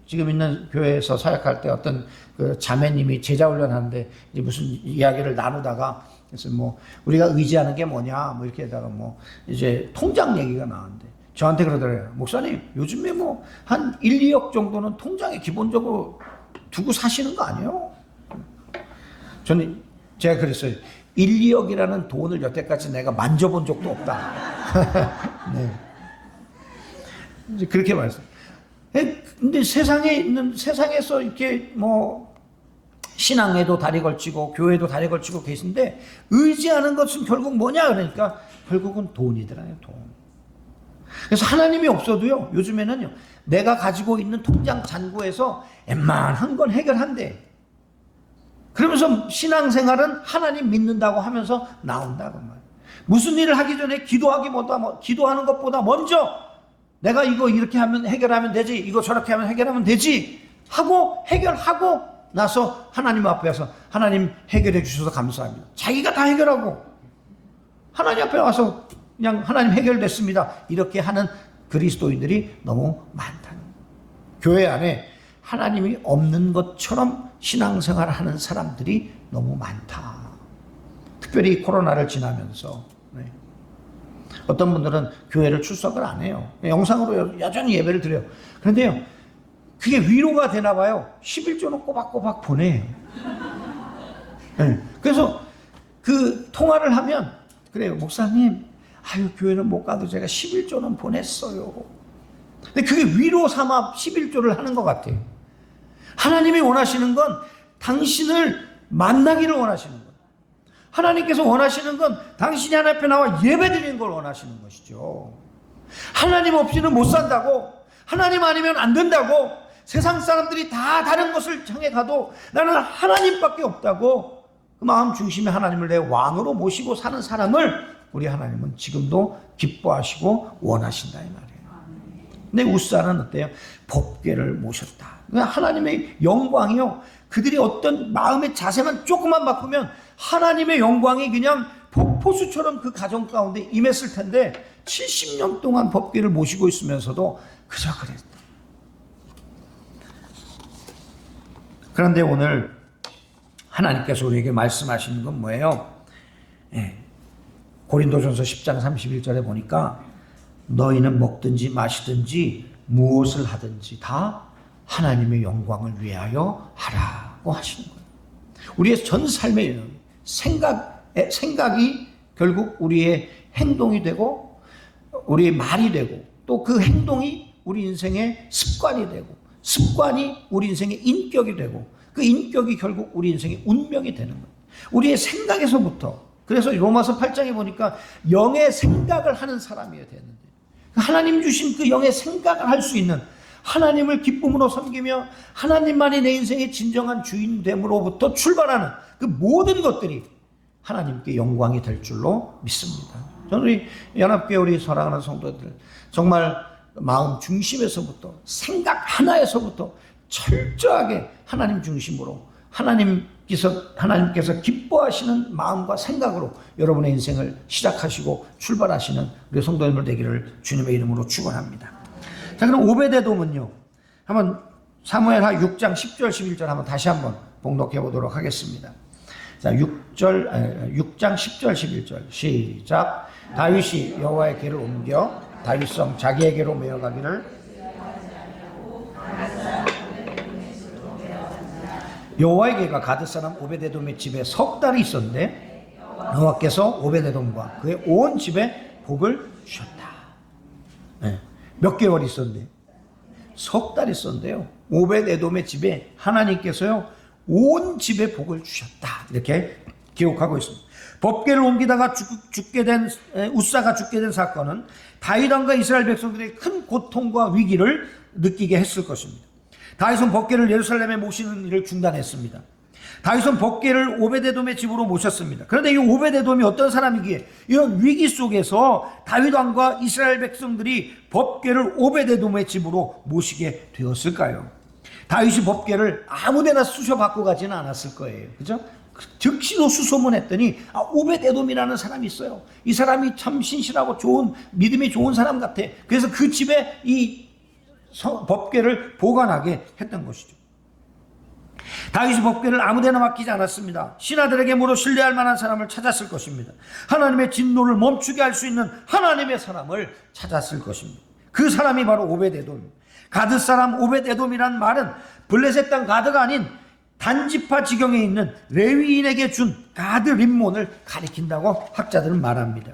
지금 있는 교회에서 사역할 때 어떤 그 자매님이 제자 훈련하는데 이제 무슨 이야기를 나누다가, 그래서 뭐 우리가 의지하는 게 뭐냐 뭐 이렇게 하다가 뭐 이제 통장 얘기가 나왔는데 저한테 그러더래요. 목사님, 요즘에 뭐 한 1, 2억 정도는 통장에 기본적으로 두고 사시는 거 아니에요? 저는 제가 그랬어요. 1, 2억이라는 돈을 여태까지 내가 만져본 적도 없다. 네. 이제 그렇게 말했어요. 근데 세상에서 이렇게 뭐 신앙에도 다리 걸치고 교회도 다리 걸치고 계신데 의지하는 것은 결국 뭐냐 그러니까 결국은 돈이더라고요. 돈. 그래서 하나님이 없어도요, 요즘에는요, 내가 가지고 있는 통장 잔고에서 웬만한 건 해결한대. 그러면서 신앙생활은 하나님 믿는다고 하면서 나온다고 말이에요. 무슨 일을 하기 전에 기도하는 것보다 먼저 내가 이거 이렇게 하면 해결하면 되지, 이거 저렇게 하면 해결하면 되지 하고 해결하고 나서 하나님 앞에 와서 하나님 해결해 주셔서 감사합니다. 자기가 다 해결하고 하나님 앞에 와서 그냥 하나님 해결됐습니다. 이렇게 하는 그리스도인들이 너무 많다는 거예요. 교회 안에 하나님이 없는 것처럼 신앙생활을 하는 사람들이 너무 많다. 특별히 코로나를 지나면서. 네. 어떤 분들은 교회를 출석을 안 해요. 영상으로 여전히 예배를 드려요. 그런데요, 그게 위로가 되나 봐요. 11조는 꼬박꼬박 보내요. 네. 그래서 그 통화를 하면 그래요. 목사님, 교회는 못 가도 제가 11조는 보냈어요. 근데 그게 위로 삼아 11조를 하는 것 같아요. 하나님이 원하시는 건 당신을 만나기를 원하시는 거예요. 하나님께서 원하시는 건 당신이 하나님 앞에 나와 예배드리는 걸 원하시는 것이죠. 하나님 없이는 못 산다고, 하나님 아니면 안 된다고, 세상 사람들이 다 다른 것을 향해 가도 나는 하나님밖에 없다고, 그 마음 중심에 하나님을 내 왕으로 모시고 사는 사람을 우리 하나님은 지금도 기뻐하시고 원하신다 이 말이에요. 근데 우사는 어때요? 법궤를 모셨다. 하나님의 영광이요, 그들이 어떤 마음의 자세만 조금만 바꾸면 하나님의 영광이 그냥 폭포수처럼 그 가정 가운데 임했을 텐데 70년 동안 법궤를 모시고 있으면서도 그저 그랬다. 그런데 오늘 하나님께서 우리에게 말씀하시는 건 뭐예요? 고린도전서 10장 31절에 보니까 너희는 먹든지 마시든지 무엇을 하든지 다 하나님의 영광을 위하여 하라고 하시는 거예요. 우리의 전 삶의 생각이 결국 우리의 행동이 되고 우리의 말이 되고 또 그 행동이 우리 인생의 습관이 되고 습관이 우리 인생의 인격이 되고 그 인격이 결국 우리 인생의 운명이 되는 거예요. 우리의 생각에서부터. 그래서 로마서 8장에 보니까 영의 생각을 하는 사람이어야 되는데 하나님 주신 그 영의 생각을 할 수 있는, 하나님을 기쁨으로 섬기며 하나님만이 내 인생의 진정한 주인됨으로부터 출발하는 그 모든 것들이 하나님께 영광이 될 줄로 믿습니다. 저는 우리 연합교회 우리 사랑하는 성도들 정말 마음 중심에서부터 생각 하나에서부터 철저하게 하나님 중심으로 하나님께서 기뻐하시는 마음과 생각으로 여러분의 인생을 시작하시고 출발하시는 우리 성도님들 되기를 주님의 이름으로 축원합니다. 자, 그럼 오베데돔은요, 한번 사무엘하 6장 10절 11절 한번 다시 한번 봉독해 보도록 하겠습니다. 자, 6장 10절 11절 시작. 다윗이 여호와의 궤를 옮겨 다윗성 자기에게로 메어가기를 여호와의 궤가 가드 사람 오베데돔의 집에 석 달이 있었는데 여호와께서 오베데돔과 그의 온 집에 복을 주셨다. 네. 몇 개월 있었는데 석 달 있었는데요, 오베데돔의 집에 하나님께서요 온 집에 복을 주셨다 이렇게 기록하고 있습니다. 법궤를 옮기다가 우사가 죽게 된 사건은 다윗 왕과 이스라엘 백성들의 큰 고통과 위기를 느끼게 했을 것입니다. 다윗은 법궤를 예루살렘에 모시는 일을 중단했습니다. 다윗은 법궤를 오베데돔의 집으로 모셨습니다. 그런데 이 오베데돔이 어떤 사람이기에 이런 위기 속에서 다윗 왕과 이스라엘 백성들이 법궤를 오베데돔의 집으로 모시게 되었을까요? 다윗이 법궤를 아무데나 쑤셔 받고 가지는 않았을 거예요. 그죠? 즉시로 수소문했더니 오베데돔이라는 사람이 있어요. 이 사람이 참 신실하고 좋은, 믿음이 좋은 사람 같아. 그래서 그 집에 이 법궤를 보관하게 했던 것이죠. 다윗이 법궤를 아무데나 맡기지 않았습니다. 신하들에게 물어 신뢰할 만한 사람을 찾았을 것입니다. 하나님의 진노를 멈추게 할 수 있는 하나님의 사람을 찾았을 것입니다. 그 사람이 바로 오베데돔. 가드 사람 오베데돔이란 말은 블레셋 땅 가드가 아닌 단지파 지경에 있는 레위인에게 준 가드 림몬을 가리킨다고 학자들은 말합니다.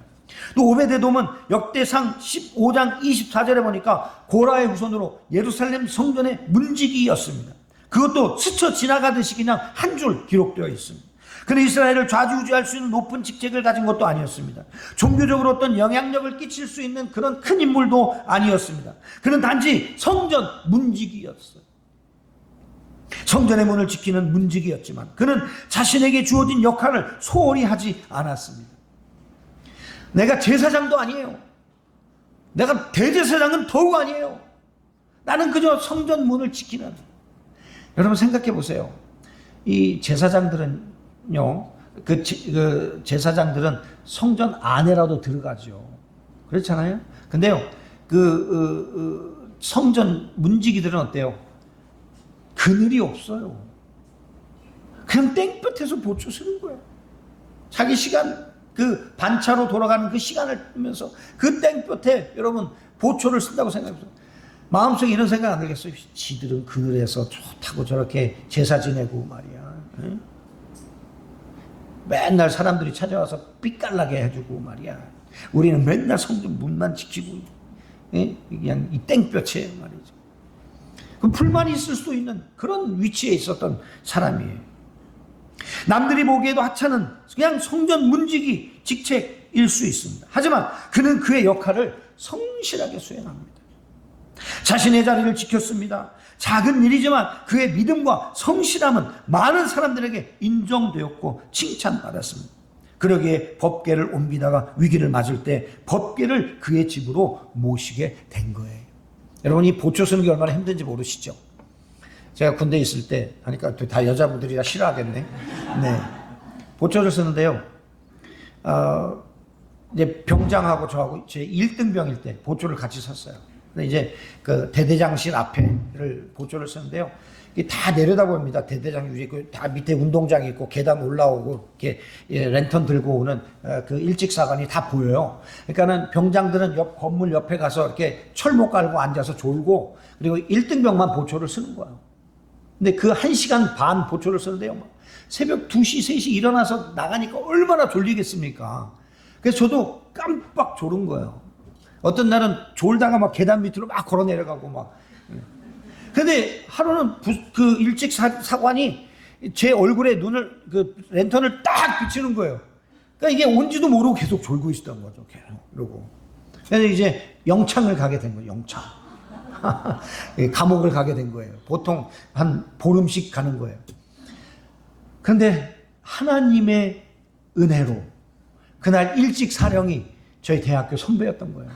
또 오베데돔은 역대상 15장 24절에 보니까 고라의 후손으로 예루살렘 성전의 문지기였습니다. 그것도 스쳐 지나가듯이 그냥 한 줄 기록되어 있습니다. 그는 이스라엘을 좌지우지할 수 있는 높은 직책을 가진 것도 아니었습니다. 종교적으로 어떤 영향력을 끼칠 수 있는 그런 큰 인물도 아니었습니다. 그는 단지 성전 문지기였어요. 성전의 문을 지키는 문지기였지만 그는 자신에게 주어진 역할을 소홀히 하지 않았습니다. 내가 제사장도 아니에요. 내가 대제사장은 더욱 아니에요. 나는 그저 성전 문을 지키는. 여러분 생각해 보세요. 이 제사장들은요, 그 제사장들은 성전 안에라도 들어가죠. 그렇잖아요. 근데요, 성전 문지기들은 어때요? 그늘이 없어요. 그냥 땡볕에서 보초 쓰는 거예요. 자기 시간, 그 반차로 돌아가는 그 시간을 뜨면서 그 땡볕에 여러분 보초를 쓴다고 생각해보세요. 마음속에 이런 생각 안 들겠어요? 지들은 그늘에서 좋다고 저렇게 제사 지내고 말이야. 응? 맨날 사람들이 찾아와서 삐깔나게 해주고 말이야. 우리는 맨날 성전 문만 지키고, 응? 그냥 이 땡볕에 말이죠. 그 불만이 있을 수도 있는 그런 위치에 있었던 사람이에요. 남들이 보기에도 하찮은 그냥 성전 문지기 직책일 수 있습니다. 하지만 그는 그의 역할을 성실하게 수행합니다. 자신의 자리를 지켰습니다. 작은 일이지만 그의 믿음과 성실함은 많은 사람들에게 인정되었고 칭찬받았습니다. 그러기에 법궤를 옮기다가 위기를 맞을 때 법궤를 그의 집으로 모시게 된 거예요. 여러분 이 보초 쓰는 게 얼마나 힘든지 모르시죠? 제가 군대에 있을 때 하니까 다 여자분들이라 싫어하겠네. 네, 보초를 쓰는데요. 이제 병장하고 저하고 제 1등병일 때 보초를 같이 섰어요. 근데 이제 그 대대장실 앞에를 보초를 쓰는데요. 다 내려다봅니다. 대대장 위에 다 밑에 운동장이 있고 계단 올라오고 이렇게 랜턴 들고 오는 그 일직사관이 다 보여요. 그러니까는 병장들은 옆 건물 옆에 가서 이렇게 철목 깔고 앉아서 졸고 그리고 1등병만 보초를 쓰는 거예요. 근데 그 1시간 반 보초를 쓰는데요. 새벽 2시, 3시 일어나서 나가니까 얼마나 졸리겠습니까? 그래서 저도 깜빡 졸은 거예요. 어떤 날은 졸다가 막 계단 밑으로 막 걸어 내려가고 막. 근데 하루는 그 일찍 사관이 제 얼굴에 눈을, 그 랜턴을 딱 비치는 거예요. 그러니까 이게 온지도 모르고 계속 졸고 있었던 거죠. 계속. 이러고. 그래서 이제 영창을 가게 된 거예요. 영창. 감옥을 가게 된 거예요. 보통 한 보름씩 가는 거예요. 그런데 하나님의 은혜로 그날 일찍 사령이 저희 대학교 선배였던 거예요.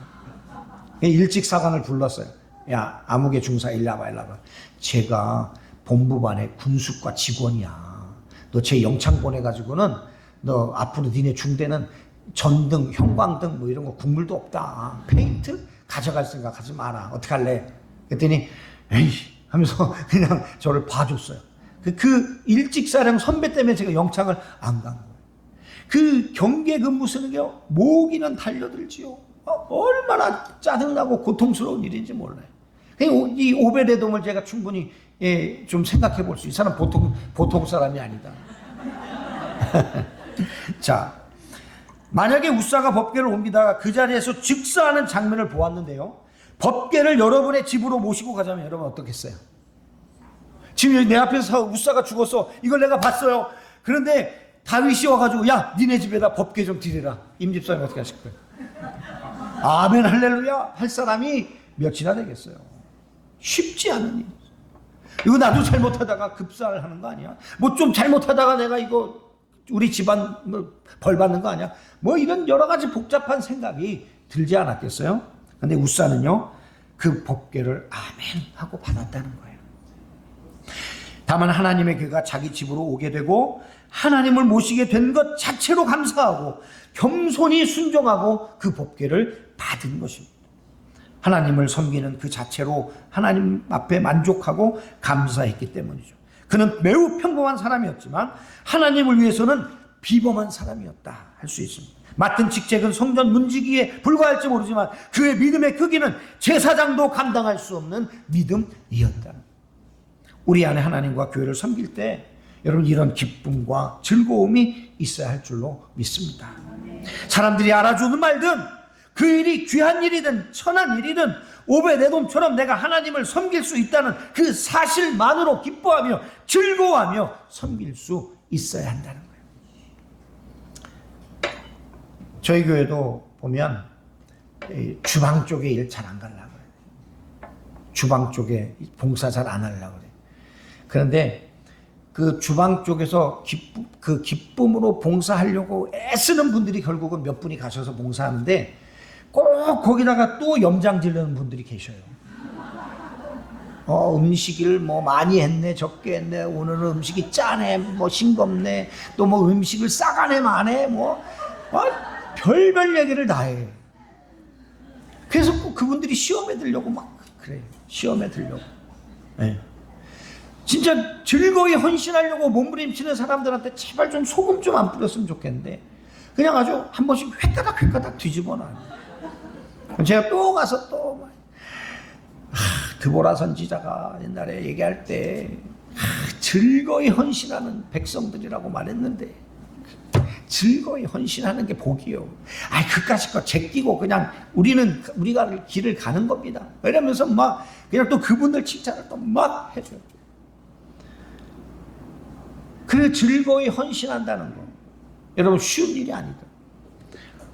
일찍 사관을 불렀어요. 야, 암흑의 중사 일로 와봐. 제가 본부반의 군수과 직원이야. 너 제 영창 보내가지고는 너 앞으로 니네 중대는 전등, 형광등 뭐 이런 거 국물도 없다. 페인트 가져갈 생각 하지 마라. 어떡할래? 그랬더니 에이 하면서 그냥 저를 봐줬어요. 그 일찍사령 선배 때문에 제가 영창을 안 간 거예요. 그 경계 근무 쓰는 게 모기는 달려들지요. 얼마나 짜증나고 고통스러운 일인지 몰라요. 이 오베데돔을 제가 충분히 좀 생각해 볼 수 있어요. 이 사람 보통 사람이 아니다. 자, 만약에 우사가 법궤를 옮기다가 그 자리에서 즉사하는 장면을 보았는데요. 법궤를 여러분의 집으로 모시고 가자면 여러분 어떻겠어요? 지금 여기 내 앞에서 우사가 죽었어. 이걸 내가 봤어요. 그런데 다윗이 와가지고 야, 니네 집에다 법궤 좀 드리라. 임집사님 어떻게 하실 거예요? 아멘 할렐루야 할 사람이 몇이나 되겠어요? 쉽지 않은 일. 이거 나도 잘못하다가 급살하는 거 아니야? 뭐 좀 잘못하다가 내가 이거 우리 집안 뭐벌 받는 거 아니야? 뭐 이런 여러 가지 복잡한 생각이 들지 않았겠어요? 근데 웃사는요, 그 법궤를 아멘 하고 받았다는 거예요. 다만 하나님의 교회가 자기 집으로 오게 되고 하나님을 모시게 된 것 자체로 감사하고 겸손히 순종하고 그 법궤를 받은 것입니다. 하나님을 섬기는 그 자체로 하나님 앞에 만족하고 감사했기 때문이죠. 그는 매우 평범한 사람이었지만 하나님을 위해서는 비범한 사람이었다 할 수 있습니다. 맡은 직책은 성전 문지기에 불과할지 모르지만 그의 믿음의 크기는 제사장도 감당할 수 없는 믿음이었다. 우리 안에 하나님과 교회를 섬길 때 여러분 이런 기쁨과 즐거움이 있어야 할 줄로 믿습니다. 사람들이 알아주든 말든 그 일이 귀한 일이든 천한 일이든 오베데돔처럼 내가 하나님을 섬길 수 있다는 그 사실만으로 기뻐하며 즐거워하며 섬길 수 있어야 한다는 거예요. 저희 교회도 보면 주방 쪽에 일 잘 안 가려고 그래요. 주방 쪽에 봉사 잘 안 하려고 그래요. 그런데 그 주방 쪽에서 그 기쁨으로 봉사하려고 애쓰는 분들이 결국은 몇 분이 가셔서 봉사하는데 꼭 거기다가 또 염장 지르는 분들이 계셔요. 음식을 뭐 많이 했네, 적게 했네, 오늘은 음식이 짜네, 뭐 싱겁네, 또 뭐 음식을 싸가네, 마네, 별별 얘기를 다 해. 그래서 꼭 그분들이 시험에 들려고 막 그래요. 시험에 들려고. 네. 진짜 즐거이 헌신하려고 몸부림치는 사람들한테 제발 좀 소금 좀 안 뿌렸으면 좋겠는데 그냥 아주 한 번씩 획가닥 뒤집어 놔요. 제가 또 가서 또 드보라 선지자가 옛날에 얘기할 때 즐거이 헌신하는 백성들이라고 말했는데 즐거이 헌신하는 게 복이요. 그까짓 거 제끼고 그냥 우리가 길을 가는 겁니다. 이러면서 막 그냥 또 그분들 칭찬을 또 막 해줘요. 그 즐거이 헌신한다는 거 여러분 쉬운 일이 아니다.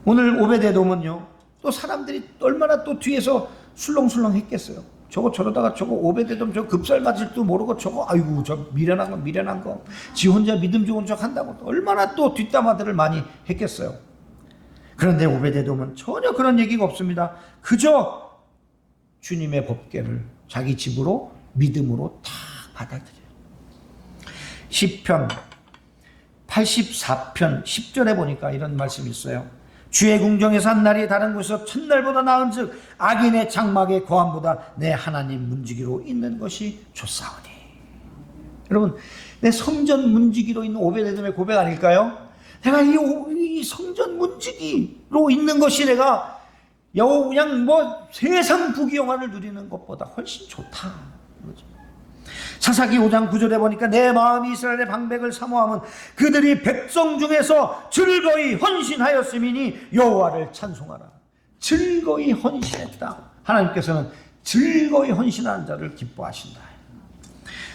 오늘 오베데돔은요 또 사람들이 얼마나 또 뒤에서 술렁술렁 했겠어요. 저거 저러다가 저거 오베데돔 저 급살 맞을 줄 모르고 저거 아이고 저 미련한 거 지 혼자 믿음 좋은 척 한다고 얼마나 또 뒷담화들을 많이 했겠어요. 그런데 오베데돔은 전혀 그런 얘기가 없습니다. 그저 주님의 법궤를 자기 집으로 믿음으로 다 받아들여요. 시편 84편 10절에 보니까 이런 말씀이 있어요. 주의 궁정에서 한 날이 다른 곳에서 첫날보다 나은즉 악인의 장막의 거함보다 내 하나님 문지기로 있는 것이 좋사오니. 여러분 내 성전 문지기로 있는 오베데돔의 고백 아닐까요? 내가 이 성전 문지기로 있는 것이 내가 그냥 뭐 세상 부귀영화를 누리는 것보다 훨씬 좋다. 사사기 5장 9절에 보니까 내 마음이 이스라엘의 방백을 사모함은 그들이 백성 중에서 즐거이 헌신하였음이니 여호와를 찬송하라. 즐거이 헌신했다. 하나님께서는 즐거이 헌신하는 자를 기뻐하신다.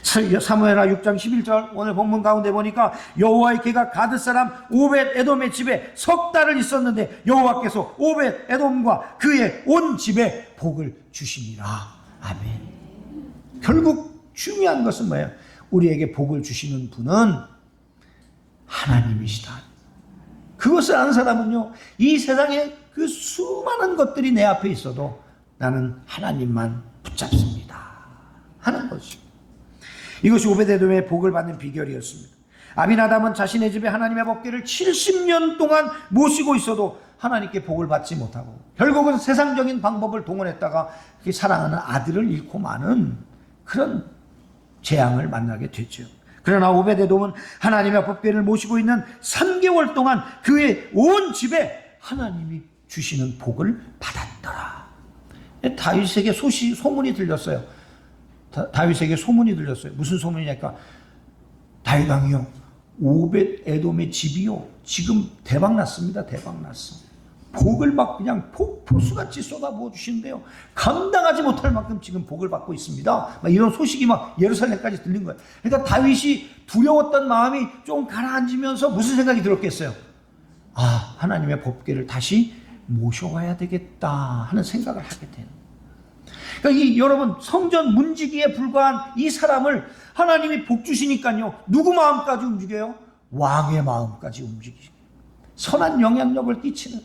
사무엘하 6장 11절 오늘 본문 가운데 보니까 여호와의 궤가 가드 사람 오벳에돔의 집에 석 달을 있었는데 여호와께서 오벳에돔과 그의 온 집에 복을 주시니라. 아멘. 결국 중요한 것은 뭐예요? 우리에게 복을 주시는 분은 하나님이시다. 그것을 아는 사람은요, 이 세상에 그 수많은 것들이 내 앞에 있어도 나는 하나님만 붙잡습니다 하는 거죠. 이것이 오베데돔의 복을 받는 비결이었습니다. 아비나답은 자신의 집에 하나님의 법궤를 70년 동안 모시고 있어도 하나님께 복을 받지 못하고 결국은 세상적인 방법을 동원했다가 사랑하는 아들을 잃고 마는 그런 재앙을 만나게 됐죠. 그러나 오베데돔은 하나님의 법궤를 모시고 있는 3개월 동안 그의 온 집에 하나님이 주시는 복을 받았더라. 다윗에게 소문이 들렸어요. 다윗에게 소문이 들렸어요. 무슨 소문이냐니까 다윗 왕이요, 오벳에돔의 집이요 지금 대박 났습니다. 대박 났어. 복을 막 그냥 폭포수같이 쏟아부어 주시는데요, 감당하지 못할 만큼 지금 복을 받고 있습니다. 막 이런 소식이 막 예루살렘까지 들린 거예요. 그러니까 다윗이 두려웠던 마음이 좀 가라앉으면서 무슨 생각이 들었겠어요? 하나님의 법궤를 다시 모셔와야 되겠다 하는 생각을 하게 되는. 그러니까 이 여러분 성전 문지기에 불과한 이 사람을 하나님이 복 주시니까요. 누구 마음까지 움직여요? 왕의 마음까지 움직이죠. 선한 영향력을 끼치는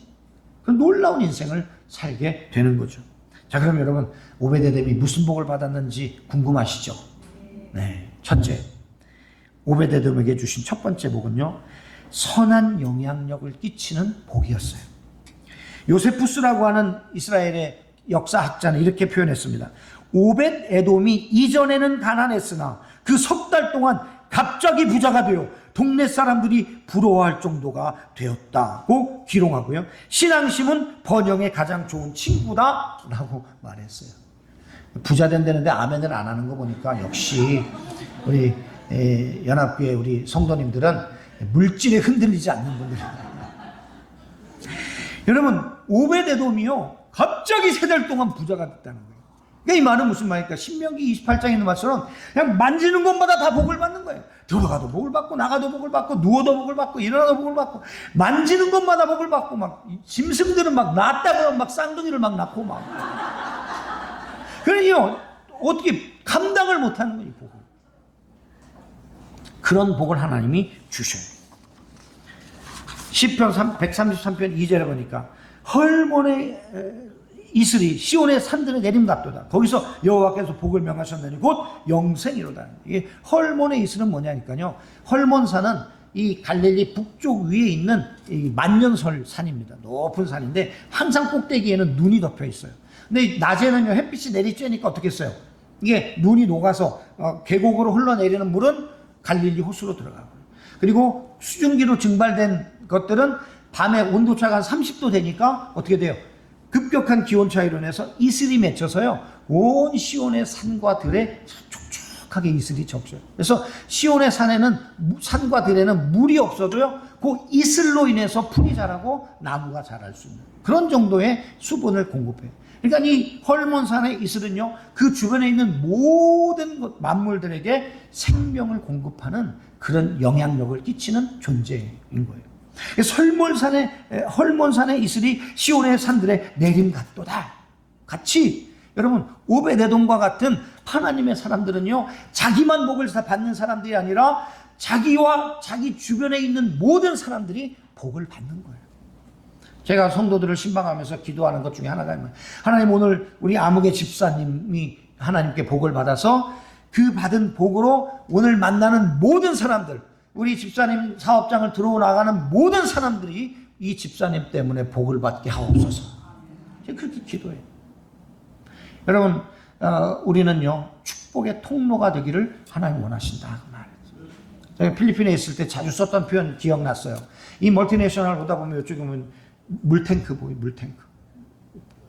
그 놀라운 인생을 살게 되는 거죠. 자, 그럼 여러분 오베데돔이 무슨 복을 받았는지 궁금하시죠? 네, 첫째, 오베데돔에게 주신 첫 번째 복은요, 선한 영향력을 끼치는 복이었어요. 요세푸스라고 하는 이스라엘의 역사학자는 이렇게 표현했습니다. 오벳에돔이 이전에는 가난했으나 그 석 달 동안 갑자기 부자가 되어 동네 사람들이 부러워할 정도가 되었다고 기록하고요. 신앙심은 번영의 가장 좋은 친구다라고 말했어요. 부자 된다는데 아멘을 안 하는 거 보니까 역시 우리 연합교회 우리 성도님들은 물질에 흔들리지 않는 분들입니다. 여러분 오벳에돔이요 갑자기 3달 동안 부자가 됐다는 거예요. 그러니까 이 말은 무슨 말입니까? 신명기 28장에 있는 말처럼 그냥 만지는 것마다 다 복을 받는 거예요. 들어가도 복을 받고 나가도 복을 받고 누워도 복을 받고 일어나도 복을 받고 만지는 것마다 복을 받고 막 짐승들은 막 낳았다고 막 쌍둥이를 막 낳고 막 그러니요 어떻게 감당을 못하는 거예요. 복을. 그런 복을 하나님이 주셔요. 시편 133편 2절에 보니까 헐몬의 이슬이 시온의 산들에 내림갔도다. 거기서 여호와께서 복을 명하셨느니 곧 영생이로다. 이게 헐몬의 이슬은 뭐냐니까요. 헐몬산은 이 갈릴리 북쪽 위에 있는 이 만년설 산입니다. 높은 산인데 항상 꼭대기에는 눈이 덮여 있어요. 근데 낮에는요 햇빛이 내리쬐니까 어떻게 했어요? 이게 눈이 녹아서 계곡으로 흘러내리는 물은 갈릴리 호수로 들어가고, 그리고 수증기로 증발된 것들은 밤에 온도차가 한 30도 되니까 어떻게 돼요? 급격한 기온 차이로 인해서 이슬이 맺혀서요 온 시온의 산과 들에 촉촉하게 이슬이 적셔요. 그래서 시온의 산과 들에는 물이 없어도요 그 이슬로 인해서 풀이 자라고 나무가 자랄 수 있는 그런 정도의 수분을 공급해요. 그러니까 이 헐몬산의 이슬은요 그 주변에 있는 모든 만물들에게 생명을 공급하는 그런 영향력을 끼치는 존재인 거예요. 헐몬산의 이슬이 시온의 산들에 내림갔도다. 같이 여러분 오베데돔과 같은 하나님의 사람들은요 자기만 복을 받는 사람들이 아니라 자기와 자기 주변에 있는 모든 사람들이 복을 받는 거예요. 제가 성도들을 신방하면서 기도하는 것 중에 하나가 하나님 오늘 우리 아무개 집사님이 하나님께 복을 받아서 그 받은 복으로 오늘 만나는 모든 사람들, 우리 집사님 사업장을 들어오 나가는 모든 사람들이 이 집사님 때문에 복을 받게 하옵소서. 제가 그렇게 기도해요. 여러분 우리는요 축복의 통로가 되기를 하나님 원하신다 그 말이에요. 제가 필리핀에 있을 때 자주 썼던 표현 기억났어요. 이 멀티내셔널 보다 보면 이쪽에 보면 물탱크 보여요. 물탱크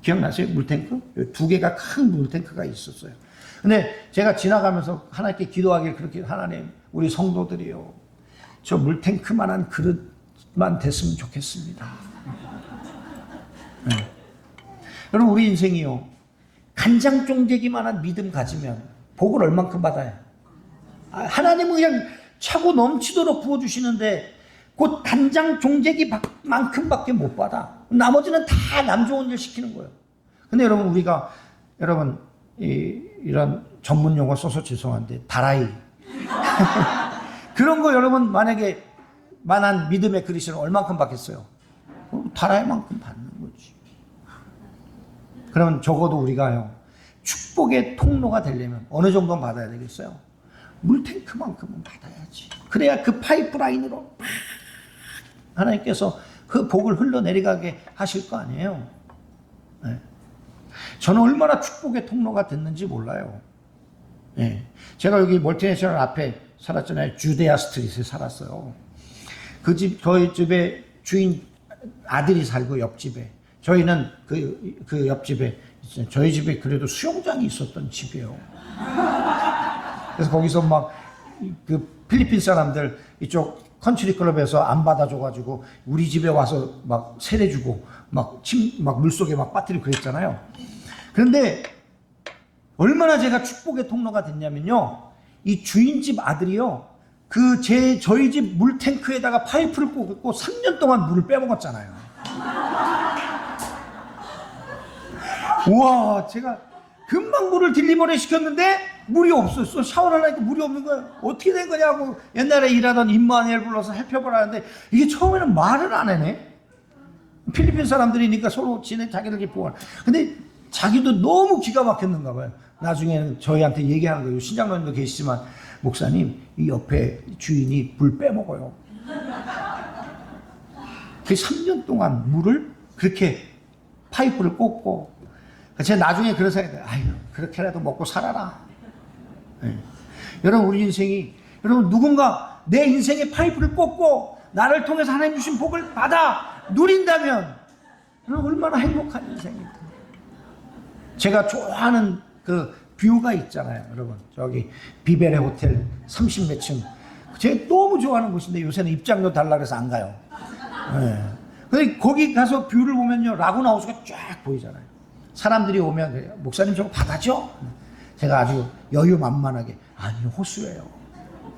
기억나세요? 물탱크? 2개가 큰 물탱크가 있었어요. 근데 제가 지나가면서 하나님께 기도하길 그렇게 하나님 우리 성도들이요 저 물탱크만한 그릇만 됐으면 좋겠습니다. 네. 여러분 우리 인생이요 간장종제기만한 믿음 가지면 복을 얼만큼 받아요? 하나님은 그냥 차고 넘치도록 부어주시는데 그 간장종제기만큼밖에 못 받아. 나머지는 다 남 좋은 일 시키는 거예요. 근데 여러분 우리가 여러분 이런 전문 용어 써서 죄송한데 다라이 그런 거 여러분 만약에 만한 믿음의 그리스도는 얼만큼 받겠어요? 다라이만큼 받는 거지. 그러면 적어도 우리가요 축복의 통로가 되려면 어느 정도는 받아야 되겠어요? 물탱크만큼은 받아야지. 그래야 그 파이프라인으로 막 하나님께서 그 복을 흘러내려가게 하실 거 아니에요. 네. 저는 얼마나 축복의 통로가 됐는지 몰라요. 네. 제가 여기 멀티내셔널 앞에 살았잖아요. 주데아 스트릿에 살았어요. 저희 집에 주인 아들이 살고 옆집에 저희는 그 옆집에 저희 집에 그래도 수영장이 있었던 집이에요. 그래서 거기서 막 그 필리핀 사람들 이쪽 컨트리 클럽에서 안 받아줘가지고 우리 집에 와서 막 세례주고 막 물속에 막 빠뜨리고 그랬잖아요. 그런데 얼마나 제가 축복의 통로가 됐냐면요. 이 주인집 아들이요. 저희 집 물탱크에다가 파이프를 꽂고 3년 동안 물을 빼먹었잖아요. 우와, 제가 금방 물을 딜리버리 시켰는데 물이 없었어. 샤워를 하니까 물이 없는 거야. 어떻게 된 거냐고 옛날에 일하던 임마누엘 불러서 살펴보라는데 이게 처음에는 말을 안 해네. 필리핀 사람들이니까 서로 자기들끼리 보고. 근데 자기도 너무 기가 막혔는가 봐요. 나중에는 저희한테 얘기하는 거예요. 신장로님도 계시지만 목사님 이 옆에 주인이 불 빼먹어요. 그 3년 동안 물을 그렇게 파이프를 꽂고 제가 나중에 그런 생각이 들어요. 아유 그렇게라도 먹고 살아라. 네. 여러분 우리 인생이 여러분 누군가 내 인생에 파이프를 꽂고 나를 통해서 하나님 주신 복을 받아 누린다면 여러분 얼마나 행복한 인생입니다. 제가 좋아하는 그 뷰가 있잖아요. 여러분 저기 비베레 호텔 30몇 층 제가 너무 좋아하는 곳인데 요새는 입장료 달라 그래서 안 가요. 네. 근데 거기 가서 뷰를 보면요 라구나 호수가 쫙 보이잖아요. 사람들이 오면 그래요. 목사님 저거 바다죠? 제가 아주 여유만만하게 아니 호수예요.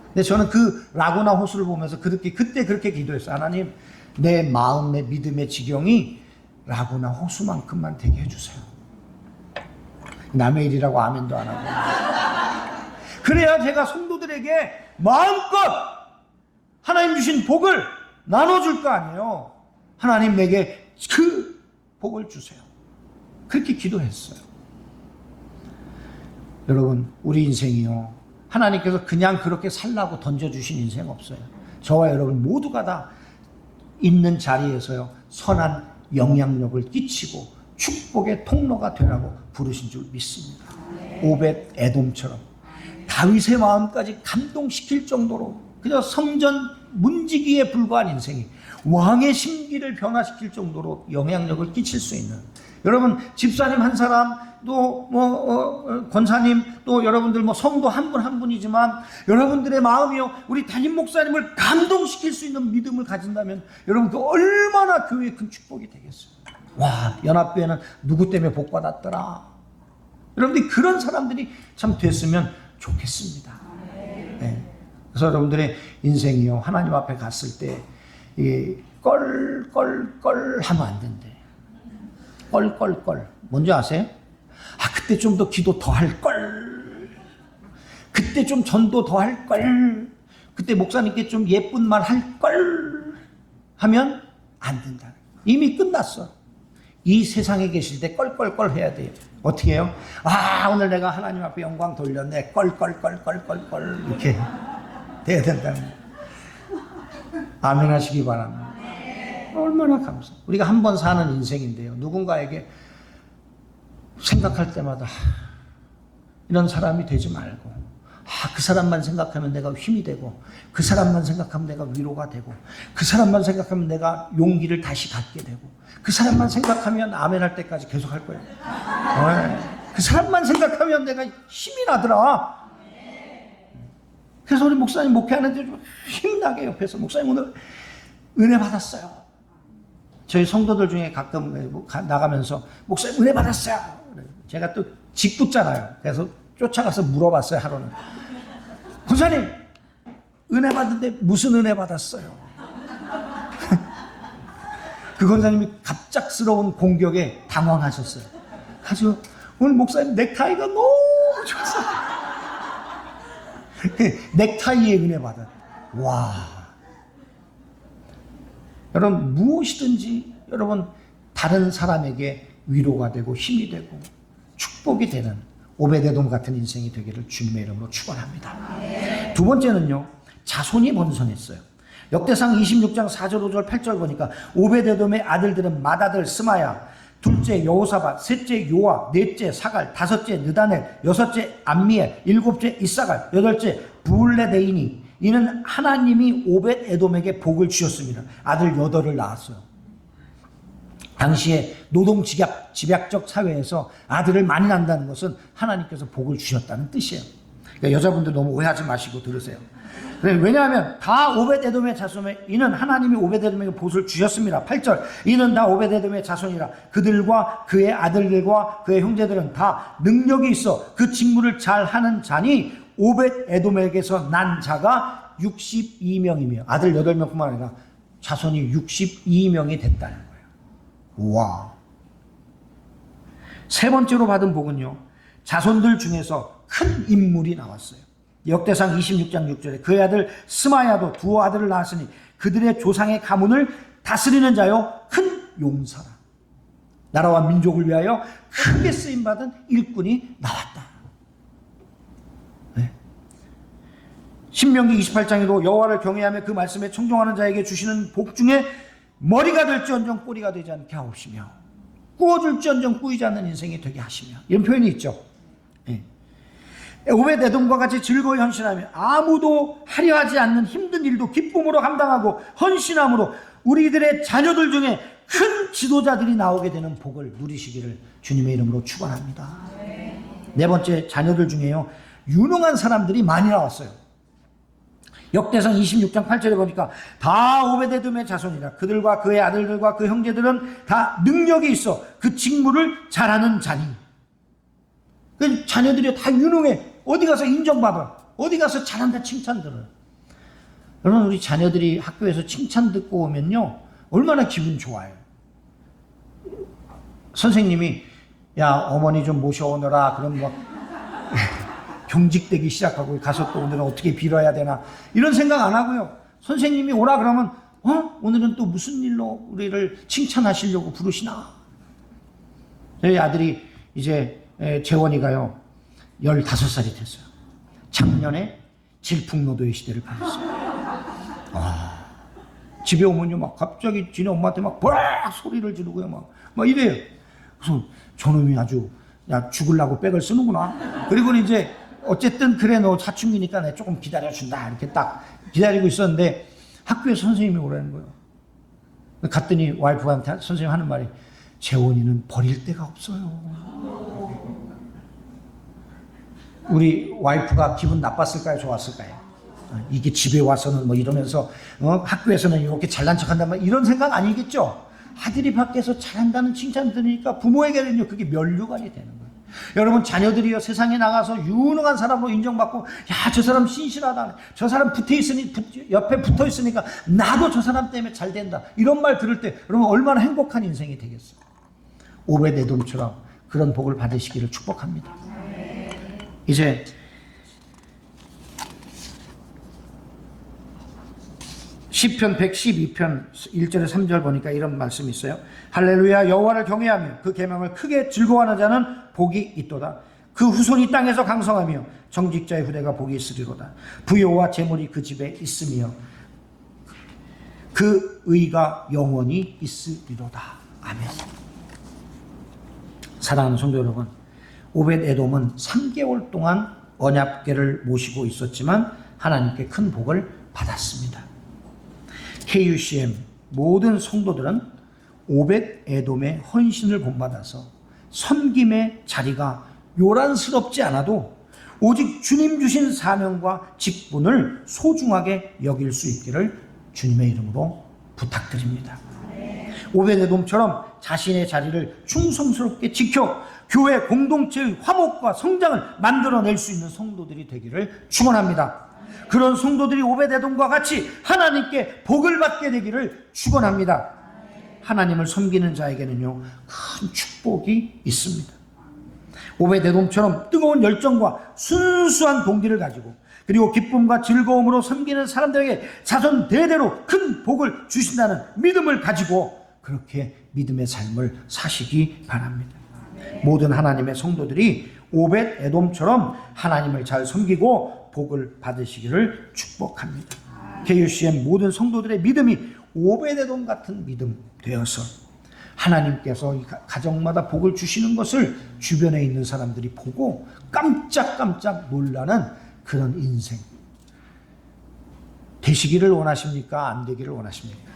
근데 저는 그 라구나 호수를 보면서 그때 그렇게 기도했어요. 하나님 내 마음 내 믿음의 지경이 라구나 호수만큼만 되게 해주세요. 남의 일이라고 아멘도 안 하고. 그래야 제가 성도들에게 마음껏 하나님 주신 복을 나눠줄 거 아니에요. 하나님 내게 그 복을 주세요. 그렇게 기도했어요. 여러분 우리 인생이요 하나님께서 그냥 그렇게 살라고 던져주신 인생 없어요. 저와 여러분 모두가 다 있는 자리에서요 선한 영향력을 끼치고 축복의 통로가 되라고 부르신 줄 믿습니다. 오벳 에돔처럼 다윗의 마음까지 감동시킬 정도로 그저 성전 문지기에 불과한 인생이 왕의 심기를 변화시킬 정도로 영향력을 끼칠 수 있는 여러분 집사님 한 사람 또 권사님 또 여러분들 성도 한 분 한 분이지만 여러분들의 마음이요 우리 담임 목사님을 감동시킬 수 있는 믿음을 가진다면 여러분 그 얼마나 교회의 큰 축복이 되겠어요. 와 연합교회는 누구 때문에 복 받았더라. 여러분들이 그런 사람들이 참 됐으면 좋겠습니다. 네. 그래서 여러분들의 인생이요 하나님 앞에 갔을 때 껄껄껄 하면 안 된대. 껄껄껄 뭔지 아세요? 그때 좀 더 기도 더 할 걸. 그때 좀 전도 더 할 걸. 그때 목사님께 좀 예쁜 말 할 걸. 하면 안 된다. 이미 끝났어. 이 세상에 계실 때 껄껄껄 해야 돼요. 어떻게 해요? 오늘 내가 하나님 앞에 영광 돌렸네. 껄껄껄껄껄껄 이렇게 돼야 된다는 아멘 하시기 바랍니다. 얼마나 감사. 우리가 한 번 사는 인생인데요. 누군가에게 생각할 때마다 이런 사람이 되지 말고 그 사람만 생각하면 내가 힘이 되고 그 사람만 생각하면 내가 위로가 되고 그 사람만 생각하면 내가 용기를 다시 갖게 되고 그 사람만 생각하면 아멘 할 때까지 계속 할 거예요. 그 사람만 생각하면 내가 힘이 나더라. 그래서 우리 목사님 목회하는데 좀 힘나게 옆에서 목사님 오늘 은혜 받았어요. 저희 성도들 중에 가끔 나가면서 목사님 은혜 받았어요. 제가 또 짓궂잖아요. 그래서 쫓아가서 물어봤어요. 하루는 권사님 은혜 받는데 무슨 은혜 받았어요? 그 권사님이 갑작스러운 공격에 당황하셨어요. 그래서 오늘 목사님 넥타이가 너무 좋았어요. 넥타이에 은혜 받아. 와. 여러분 무엇이든지 여러분 다른 사람에게 위로가 되고 힘이 되고 축복이 되는 오베데돔 같은 인생이 되기를 주님의 이름으로 축원합니다. 두 번째는요. 자손이 번성했어요. 역대상 26장 4절 5절 8절 보니까 오베데돔의 아들들은 맏아들 스마야, 둘째 여호사밧, 셋째 요아, 넷째 사갈, 다섯째 느다넬, 여섯째 암미엘, 일곱째 이사갈, 여덟째 부울레데이니. 이는 하나님이 오벳 에돔에게 복을 주셨습니다. 아들 8을 낳았어요. 당시에 노동 집약적 사회에서 아들을 많이 낳는다는 것은 하나님께서 복을 주셨다는 뜻이에요. 그러니까 여자분들 너무 오해하지 마시고 들으세요. 왜냐하면 다 오벳 에돔의 자손에 이는 하나님이 오벳 에돔에게 복을 주셨습니다. 8절 이는 다 오벳 에돔의 자손이라. 그들과 그의 아들들과 그의 형제들은 다 능력이 있어 그 직무를 잘하는 자니 오벳 에돔에게서 난 자가 62명이며 아들 8명뿐만 아니라 자손이 62명이 됐다는 거예요. 와. 세 번째로 받은 복은요. 자손들 중에서 큰 인물이 나왔어요. 역대상 26장 6절에 그의 아들 스마야도 두 아들을 낳았으니 그들의 조상의 가문을 다스리는 자요 큰 용사라. 나라와 민족을 위하여 크게 쓰임받은 일꾼이 나왔다. 네. 신명기 28장에도 여호와를 경외하며 그 말씀에 청종하는 자에게 주시는 복 중에 머리가 될지언정 꼬리가 되지 않게 하옵시며 꾸어줄지언정 꾸이지 않는 인생이 되게 하시며, 이런 표현이 있죠. 네. 오벳에돔과 같이 즐거이 헌신하며 아무도 하려 하지 않는 힘든 일도 기쁨으로 감당하고 헌신함으로 우리들의 자녀들 중에 큰 지도자들이 나오게 되는 복을 누리시기를 주님의 이름으로 축원합니다. 네 번째, 자녀들 중에요 유능한 사람들이 많이 나왔어요. 역대상 26장 8절에 보니까 다 오벳에돔의 자손이라. 그들과 그의 아들들과 그 형제들은 다 능력이 있어 그 직무를 잘하는 자니. 그 자녀들이 다 유능해. 어디 가서 인정받아. 어디 가서 잘한다 칭찬 들어요. 여러분, 우리 자녀들이 학교에서 칭찬 듣고 오면요 얼마나 기분 좋아요. 선생님이 야 어머니 좀 모셔오너라 그럼 막 경직되기 시작하고 가서 또 오늘은 어떻게 빌어야 되나 이런 생각 안 하고요. 선생님이 오라 그러면 오늘은 또 무슨 일로 우리를 칭찬하시려고 부르시나. 저희 아들이 이제 재원이가요 15살이 됐어요. 작년에 질풍노도의 시대를 보냈어요. 집에 오면요 막 갑자기 지네 엄마한테 막 버락 소리를 지르고요 막 이래요. 그래서 저놈이 아주 야 죽으려고 백을 쓰는구나. 그리고 이제 어쨌든 그래 너 사춘기니까 내가 조금 기다려준다 이렇게 딱 기다리고 있었는데 학교에서 선생님이 오라는 거예요. 갔더니 와이프한테 선생님 하는 말이 재원이는 버릴 데가 없어요. 우리 와이프가 기분 나빴을까요? 좋았을까요? 이게 집에 와서는 뭐 이러면서 학교에서는 이렇게 잘난 척한다 뭐 이런 생각 아니겠죠? 아들이 밖에서 잘한다는 칭찬 들으니까 부모에게는요 그게 면류관이 되는 거예요. 여러분, 자녀들이요 세상에 나가서 유능한 사람으로 인정받고 야 저 사람 신실하다, 저 사람 옆에 붙어 있으니까 나도 저 사람 때문에 잘 된다 이런 말 들을 때 여러분 얼마나 행복한 인생이 되겠어요. 오벳에돔처럼 그런 복을 받으시기를 축복합니다. 이제 시편 112편 1절에 3절 보니까 이런 말씀이 있어요. 할렐루야, 여호와를 경외하며 그 계명을 크게 즐거워하는 자는 복이 있도다. 그 후손이 땅에서 강성하며 정직자의 후대가 복이 있으리로다. 부요와 재물이 그 집에 있으며 그 의가 영원히 있으리로다. 아멘. 사랑하는 성도 여러분, 오벳에돔은 3개월 동안 언약궤를 모시고 있었지만 하나님께 큰 복을 받았습니다. KUCM 모든 성도들은 오벳에돔의 헌신을 본받아서 섬김의 자리가 요란스럽지 않아도 오직 주님 주신 사명과 직분을 소중하게 여길 수 있기를 주님의 이름으로 부탁드립니다. 오벳에돔처럼 자신의 자리를 충성스럽게 지켜 교회 공동체의 화목과 성장을 만들어낼 수 있는 성도들이 되기를 축원합니다. 그런 성도들이 오벳에돔과 같이 하나님께 복을 받게 되기를 축원합니다. 하나님을 섬기는 자에게는요 큰 축복이 있습니다. 오벳에돔처럼 뜨거운 열정과 순수한 동기를 가지고 그리고 기쁨과 즐거움으로 섬기는 사람들에게 자손 대대로 큰 복을 주신다는 믿음을 가지고 그렇게 믿음의 삶을 사시기 바랍니다. 모든 하나님의 성도들이 오벳에돔처럼 하나님을 잘 섬기고 복을 받으시기를 축복합니다. KUCM 모든 성도들의 믿음이 오벳에돔 같은 믿음 되어서 하나님께서 이 가정마다 복을 주시는 것을 주변에 있는 사람들이 보고 깜짝깜짝 놀라는 그런 인생 되시기를 원하십니까? 안 되기를 원하십니까?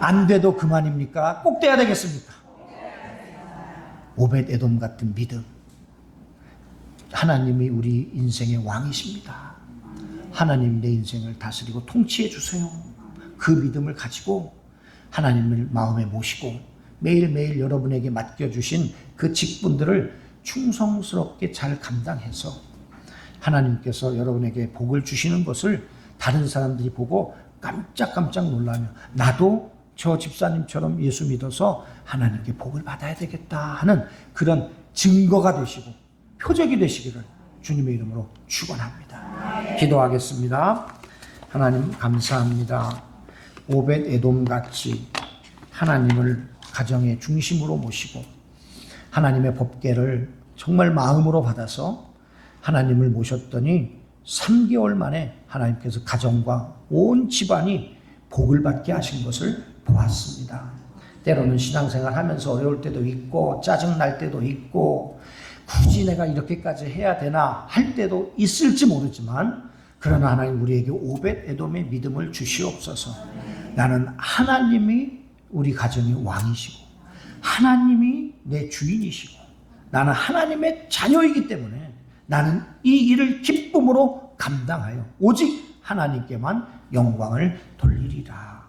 안 돼도 그만입니까? 꼭 돼야 되겠습니까? 오벳에돔 같은 믿음. 하나님이 우리 인생의 왕이십니다. 하나님 내 인생을 다스리고 통치해 주세요. 그 믿음을 가지고 하나님을 마음에 모시고 매일매일 여러분에게 맡겨주신 그 직분들을 충성스럽게 잘 감당해서 하나님께서 여러분에게 복을 주시는 것을 다른 사람들이 보고 깜짝깜짝 놀라며 나도 저 집사님처럼 예수 믿어서 하나님께 복을 받아야 되겠다 하는 그런 증거가 되시고 표적이 되시기를 주님의 이름으로 축원합니다. 기도하겠습니다. 하나님 감사합니다. 오벳 에돔 같이 하나님을 가정의 중심으로 모시고 하나님의 법궤를 정말 마음으로 받아서 하나님을 모셨더니 3개월 만에 하나님께서 가정과 온 집안이 복을 받게 하신 것을 보았습니다. 때로는 신앙생활 하면서 어려울 때도 있고 짜증날 때도 있고 굳이 내가 이렇게까지 해야 되나 할 때도 있을지 모르지만 그러나 하나님 우리에게 오벳 에돔의 믿음을 주시옵소서. 나는 하나님이 우리 가정의 왕이시고 하나님이 내 주인이시고 나는 하나님의 자녀이기 때문에 나는 이 일을 기쁨으로 감당하여 오직 하나님께만 영광을 돌리리라.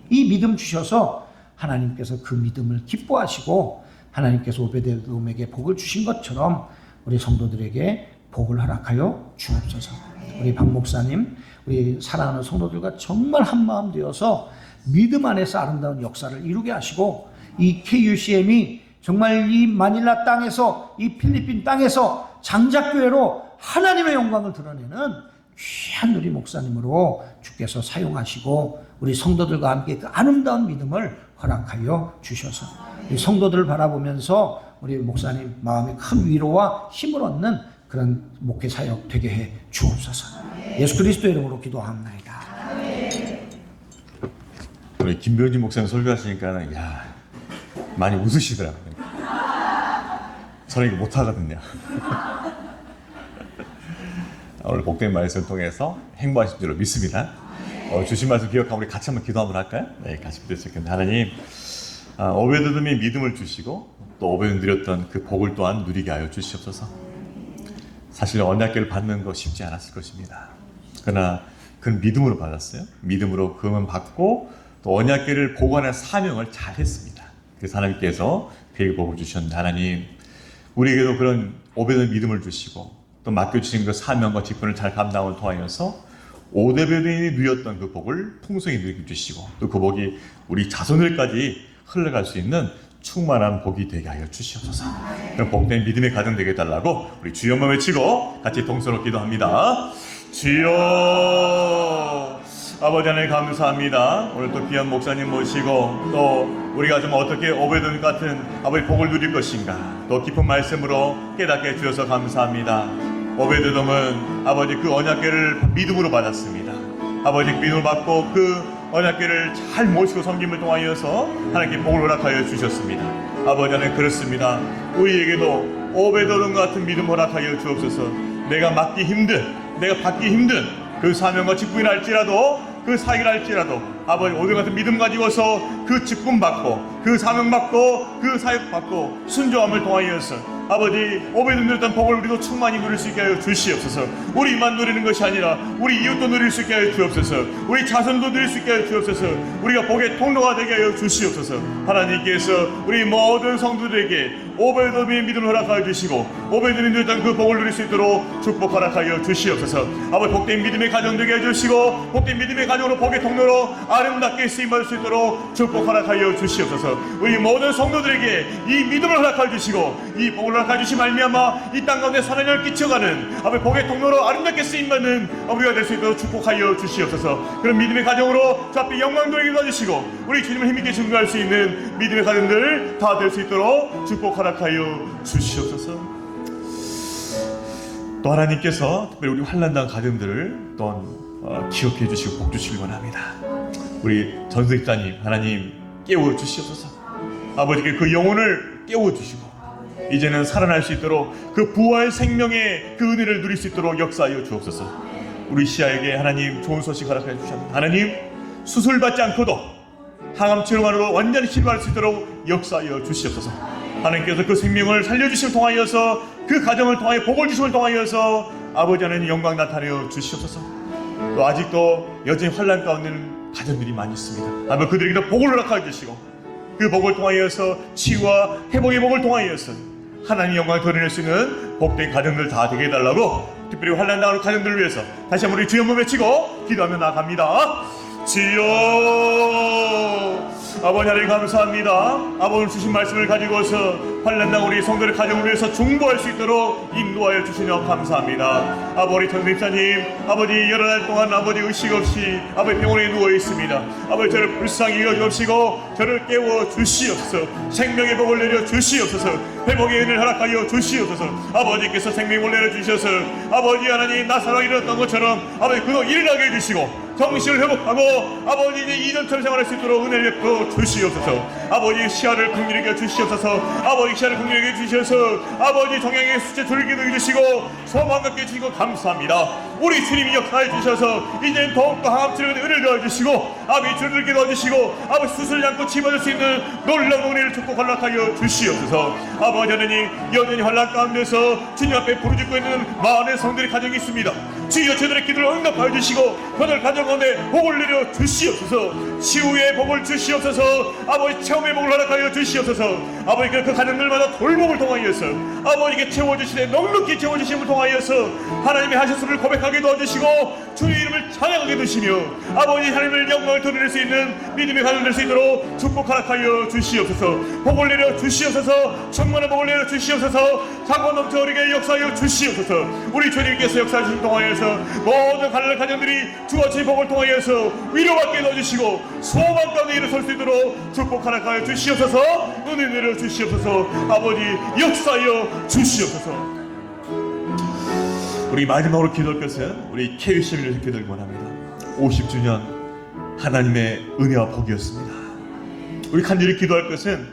이 믿음 주셔서 하나님께서 그 믿음을 기뻐하시고 하나님께서 오베데돔에게 복을 주신 것처럼 우리 성도들에게 복을 허락하여 주옵소서. 우리 박 목사님, 우리 사랑하는 성도들과 정말 한마음 되어서 믿음 안에서 아름다운 역사를 이루게 하시고 이 KUCM이 정말 이 마닐라 땅에서 이 필리핀 땅에서 장작교회로 하나님의 영광을 드러내는 귀한 우리 목사님으로 주께서 사용하시고 우리 성도들과 함께 그 아름다운 믿음을 허락하여 주셔서 우리 성도들을 바라보면서 우리 목사님 마음에 큰 위로와 힘을 얻는 그런 목회 사역 되게 해 주옵소서. 예수 그리스도의 이름으로 기도합니다. 우리 김병진 목사님 설교하시니까 야 많이 웃으시더라고요. 저는 이거 못하거든요. 오늘 복된 말씀을 통해서 행복하실 줄로 믿습니다. 주신 말씀 기억하고 우리 같이 한번 기도 한번 할까요? 네, 같이 기도했습니다. 하나님, 오베드돔이 믿음을 주시고 또 오베드돔 누렸던 그 복을 또한 누리게 하여 주시옵소서. 사실 언약궤를 받는 거 쉽지 않았을 것입니다. 그러나 그는 믿음으로 받았어요. 믿음으로 금은 받고 또 언약궤를 보관할 사명을 잘 했습니다. 그래서 하나님께서 그에게 복을 주셨는데 하나님, 우리에게도 그런 오베드돔 믿음을 주시고 또 맡겨주신 그 사명과 직분을 잘 감당을 통하여서 오베드돔이 누렸던 그 복을 풍성히 누리게 주시고 또 그 복이 우리 자손들까지 흘러갈 수 있는 충만한 복이 되게 하여 주시옵소서. 그럼 복된 믿음의 가정 되게 해달라고 우리 주여 한번 외치고 같이 동서로 기도합니다. 주여. 아버지 하나님 감사합니다. 오늘 또 귀한 목사님 모시고 또 우리가 좀 어떻게 오베드돔 같은 아버지 복을 누릴 것인가 또 깊은 말씀으로 깨닫게 해주셔서 감사합니다. 오베드돔은 아버지 그 언약궤를 믿음으로 받았습니다. 아버지 믿음을 받고 그 언약궤를 잘 모시고 섬김을 통하여서 하나님께 복을 허락하여 주셨습니다. 아버지 하나님 그렇습니다. 우리에게도 오베드돔 같은 믿음 허락하여 주옵소서. 내가 맡기 힘든, 내가 받기 힘든 그 사명과 직분이 할지라도 그 사역을 할지라도 아버지 오베드돔 같은 믿음 가지고서 그 직분 받고 그 사명 받고 그 사역 받고 순종함을 통하여서 아버지 오베드돔 누렸던 복을 우리도 충만히 누릴 수 있게 하여 주시옵소서. 우리만 누리는 것이 아니라 우리 이웃도 누릴 수 있게 하여 주옵소서. 우리 자손도 누릴 수 있게 하여 주옵소서. 우리가 복의 통로가 되게 하여 주시옵소서. 하나님께서 우리 모든 성도들에게 오베드돔의 믿음을 허락하여 주시고 오베드돔이 누렸던 그 복을 누릴 수 있도록 축복 허락하여 주시옵소서. 아버지 복된 믿음의 가정 되게 해주시고 복된 믿음의 가정으로 복의 통로로 아름답게 쓰임받을 수 있도록 축복 허락하여 주시옵소서. 우리 모든 성도들에게 이 믿음을 허락하여 주시고 이 복을 허락하여 주시 말미암아 이 땅 가운데 선한 끼쳐가는 아버지 복의 통로로 아름답게 쓰임받는 우리가 될 수 있도록 축복하여 주시옵소서. 그런 믿음의 가정으로 주 앞에 영광 돌리게 도와주시고 우리 주님을 힘있게 증거할 수 있는 믿음의 가정들 다 될 수 있도록 축복 허락하여 주시옵소서. 또 하나님께서 특별히 우리 환난당 가정들을 또 기억해 주시고 복 주시길 원합니다. 우리 전수익자님 하나님 깨워 주시옵소서. 아버지께 그 영혼을 깨워 주시고 이제는 살아날 수 있도록 그 부활 생명의 그 은혜를 누릴 수 있도록 역사하여 주옵소서. 우리 시아에게 하나님 좋은 소식 허락해 주셨습니다. 하나님 수술받지 않고도 항암 치료만으로 완전히 치료할 수 있도록 역사하여 주시옵소서. 하나님께서 그 생명을 살려주심을 통하여서 그 가정을 통하여 복을 주심을 통하여서 아버지 하나님 영광 나타내어 주시옵소서. 또 아직도 여전히 환난 가운데 있는 가정들이 많이 있습니다. 아마 그들에게도 복을 허락하여 주시고 그 복을 통하여서 치유와 회복의 복을 통하여서 하나님 영광을 드러낼 수 있는 복된 가정들 다 되게 해달라고 특별히 환난 당하는 가정들을 위해서 다시 한번 우리 주여 한번 외치고 기도하며 나아갑니다. 주여 아버지 하나님 감사합니다. 아버지 주신 말씀을 가지고서 환난당 우리 성도의 가정을 위해서 중보할 수 있도록 인도하여 주시며 감사합니다. 아버지 전립사님, 아버지 여러 달 동안 아버지 의식 없이 아버지 병원에 누워 있습니다. 아버지 저를 불쌍히 여겨주시고 저를 깨워 주시옵소서. 생명의 복을 내려 주시옵소서. 회복의 은혜를 허락하여 주시옵소서. 아버지께서 생명을 내려 주셔서 아버지 하나님 나사로 일어났던 것처럼 아버지 그도 일어나게 해주시고 정신을 회복하고 아버지 이제 이전처럼 생활할 수 있도록 은혜를 베풀어 주시옵소서. 아버지 시야를 긍휼하게 주시옵소서. 아버지 시야를 긍휼하게 주셔서 아버지 정향의 수치 줄기도 해주시고 소망 갖게 해주시고 감사합니다. 우리 주님이 역사해 주셔서 이제는 더욱더 항암 치료에 은혜를 더해주시고 아버지 줄기도 넣어주시고 아버지 수술을 않고 치받을 수 있는 놀라운 은혜를 축복 허락하여 주시옵소서. 아버지 하나님 여전히 환난 가운데서 주님 앞에 부르짖고 있는 많은 성들의 가정이 있습니다. 주여 저들의 기도를 응답하여 주시고 그들 가정 가운데 복을 내려 주시옵소서. 치유의 복을 주시옵소서. 아버지 체험의 복을 허락하여 주시옵소서. 아버지 그 가정들마다 돌봄을 통하여서 아버지께 채워주시되 넉넉히 채워주심을 통하여서 하나님의 하셨음을 고백하게 도와주시고 주의 이름을 찬양하게 되시며 아버지 하나님을 영광을 드릴 수 있는 믿음의 가정 될 수 있도록 축복 허락하여 주시옵소서. 복을 내려 주시옵소서. 충만한 복을 내려 주시옵소서. 사고 넘쳐 우리에게 역사하여 주시옵소서. 우리 주님께서 역사하신 통하여서 모든 가난한 가정들이 주와 주의 복을 통하여서 위로받게 넣어주시고 소망 가운데 일어설 수 있도록 축복 허락하여 주시옵소서. 은혜 내려 주시옵소서. 아버지 역사하여 주시옵소서. 우리 마지막으로 기도할 것은 우리 KUCM을 위해서 기도를 원합니다. 50주년 하나님의 은혜와 복이었습니다. 우리 간절히 기도할 것은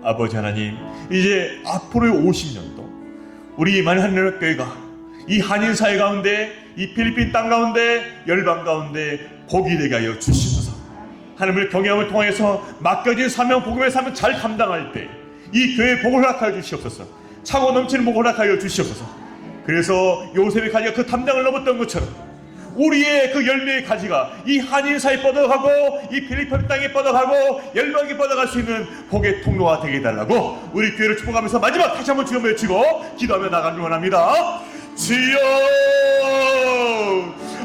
아버지 하나님 이제 앞으로의 50년도 우리 만한나라 교회가 이 한인 사회 가운데 이 필리핀 땅 가운데 열방 가운데 복이 되게 하여 주시옵소서. 하나님을 경외함을 통해서 맡겨진 사명 복음의 사명 잘 감당할 때 이 교회의 복을 허락하여 주시옵소서. 차고 넘치는 복을 허락하여 주시옵소서. 그래서 요셉의 가지가 그 담당을 넘었던 것처럼 우리의 그 열매의 가지가 이 한인 사회에 뻗어가고 이 필리핀 땅에 뻗어가고 열방에 뻗어갈 수 있는 복의 통로가 되게 해달라고 우리 교회를 축복하면서 마지막 다시 한번 주여 외치고 기도하며 나가길 원합니다. 주여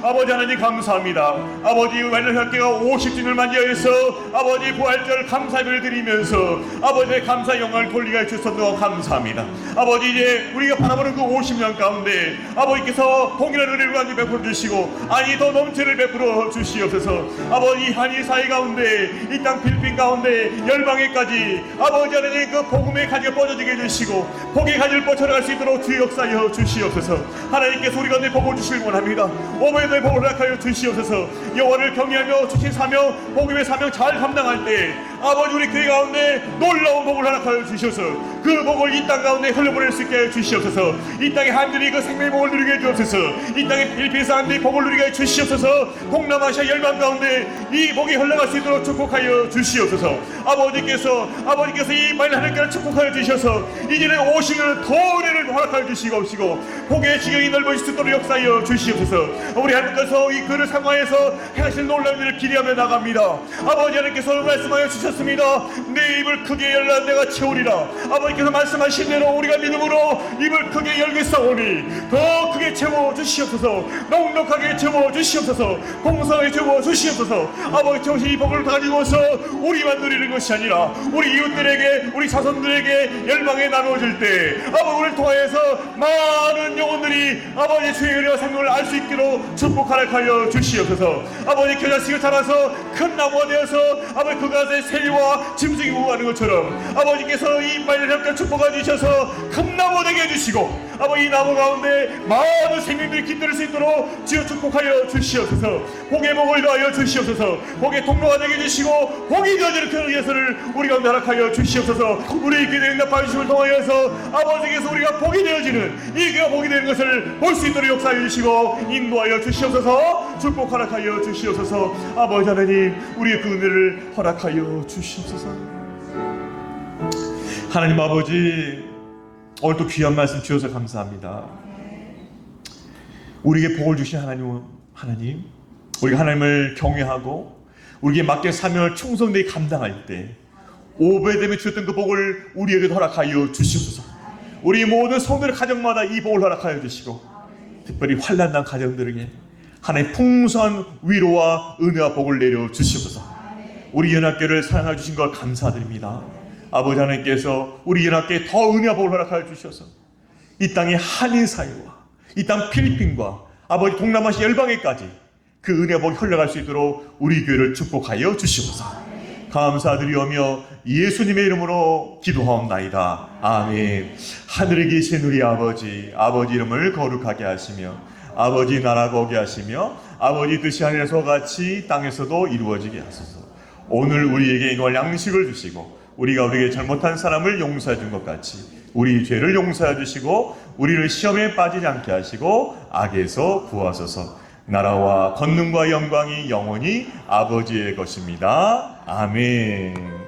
아버지 하나님 감사합니다. 아버지 완전학교가 50주년을 맞이하여서 아버지 부활절 감사를 드리면서 아버지의 감사 영광을 돌리게 해주셔서 감사합니다. 아버지 이제 우리가 바라보는 그 50년 가운데 아버지께서 동일한 은혜를 많이 베풀어 주시고 아니 더 넘치를 베풀어 주시옵소서. 아버지 한이 사회 가운데 이 땅 필리핀 가운데 열방에까지 아버지 하나님 그 복음의 가지가 뻗어지게 해주시고 복의 가지를 뻗쳐나갈 수 있도록 주 역사하여 주시옵소서. 하나님께서 우리 가운데 복을 주시길 원합니다. 오베드의 복을 허락하여 주시옵소서. 여호와를 경외하며 주신 사명 복음의 사명 잘 감당할 때 아버지 우리 교회 가운데 놀라운 복을 허락하여 주셔서 그 복을 이 땅 가운데 흘려보낼 수 있게 해 주시옵소서. 이 땅의 한들이 그 생명의 복을 누리게 해 주옵소서. 이 땅의 필리핀 사람들이 복을 누리게 해 주시옵소서. 동남아시아 열방 가운데 이 복이 흘러갈 수 있도록 축복하여 주시옵소서. 아버지께서 이 많은 하나님께를 축복하여 주셔서 이제는 오시는 더 은혜를 허락하여 주시옵시고 복의 지경이 넓어질 수 있도록 역사하여 주시옵소서. 우리 하나님께서 이 글을 상하에서 행하실 놀라운 일을 기대하며 나갑니다. 아버지 하나님께서 말씀하여 주셨습니다. 내 입을 크게 열라 내가 채우리라. 아버지께서 말씀하신 대로 우리가 믿음으로 입을 크게 열겠사오니 더 크게 채워 주시옵소서. 넉넉하게 채워 주시옵소서. 공성하게 채워 주시옵소서. 아버지 정신 이 복을 가지고서 우리만 누리는 것이 아니라 우리 이웃들에게 우리 자손들에게 열방에 나누어질 때 아버지 우리를 통하여서 많은 영혼들이 아버지 주의 은혜와 생명을 알 수 있기로 축복하여 주시옵소서. 아버지 겨자씨가 자라서 큰 나무가 되어서 아버지 그 가운데 새와 짐승이 우하는 것처럼 아버지께서 이 말을 함께 축복해 주셔서 큰 나무 되게 해주시고 아버지 이 나무 가운데 많은 생명들이 깃들 수 있도록 주여 축복하여 주시옵소서. 복의 복을 더하여 주시옵소서. 복의 통로가 되게 해주시고 복이 되어지는 그 예수를 우리 가운데 허락하여 주시옵소서. 우리 기도에 응답하여 주심을 통하여서 아버지께서 우리가 복이 되어지는 이 교회가 복이 되는 것을 볼 수 있도록 역사해 주시고 인도하여 주시옵소서. 축복 허락하여 주시옵소서. 아버지 하나님 우리의 그 은혜를 허락하여 주시옵소서. 하나님 아버지 오늘 또 귀한 말씀 주셔서 감사합니다. 우리에게 복을 주신 하나님 우리가 하나님을 경외하고 우리에게 맡긴 사명을 충성되게 감당할 때 오베데에 주셨던 그 복을 우리에게도 허락하여 주시옵소서. 우리 모든 성도의 가정마다 이 복을 허락하여 주시고 특별히 환난난 가정들에게 하나님의 풍성한 위로와 은혜와 복을 내려 주시옵소서. 우리 연합교회를 사랑해 주신 걸 감사드립니다. 아버지 하나님께서 우리 연합교회에 더 은혜와 복을 허락하여 주셔서 이 땅의 한인 사회와 이 땅 필리핀과 아버지 동남아시아 열방에까지 그 은혜와 복이 흘러갈 수 있도록 우리 교회를 축복하여 주시옵소서. 감사드리오며 예수님의 이름으로 기도하옵나이다. 아멘. 하늘에 계신 우리 아버지, 아버지 이름을 거룩하게 하시며 아버지 나라가 오게 하시며 아버지 뜻이 하늘에서 같이 땅에서도 이루어지게 하소서. 오늘 우리에게 인할 양식을 주시고 우리가 우리에게 잘못한 사람을 용서해 준 것 같이 우리 죄를 용서해 주시고 우리를 시험에 빠지지 않게 하시고 악에서 구하소서. 나라와 권능과 영광이 영원히 아버지의 것입니다. 아멘.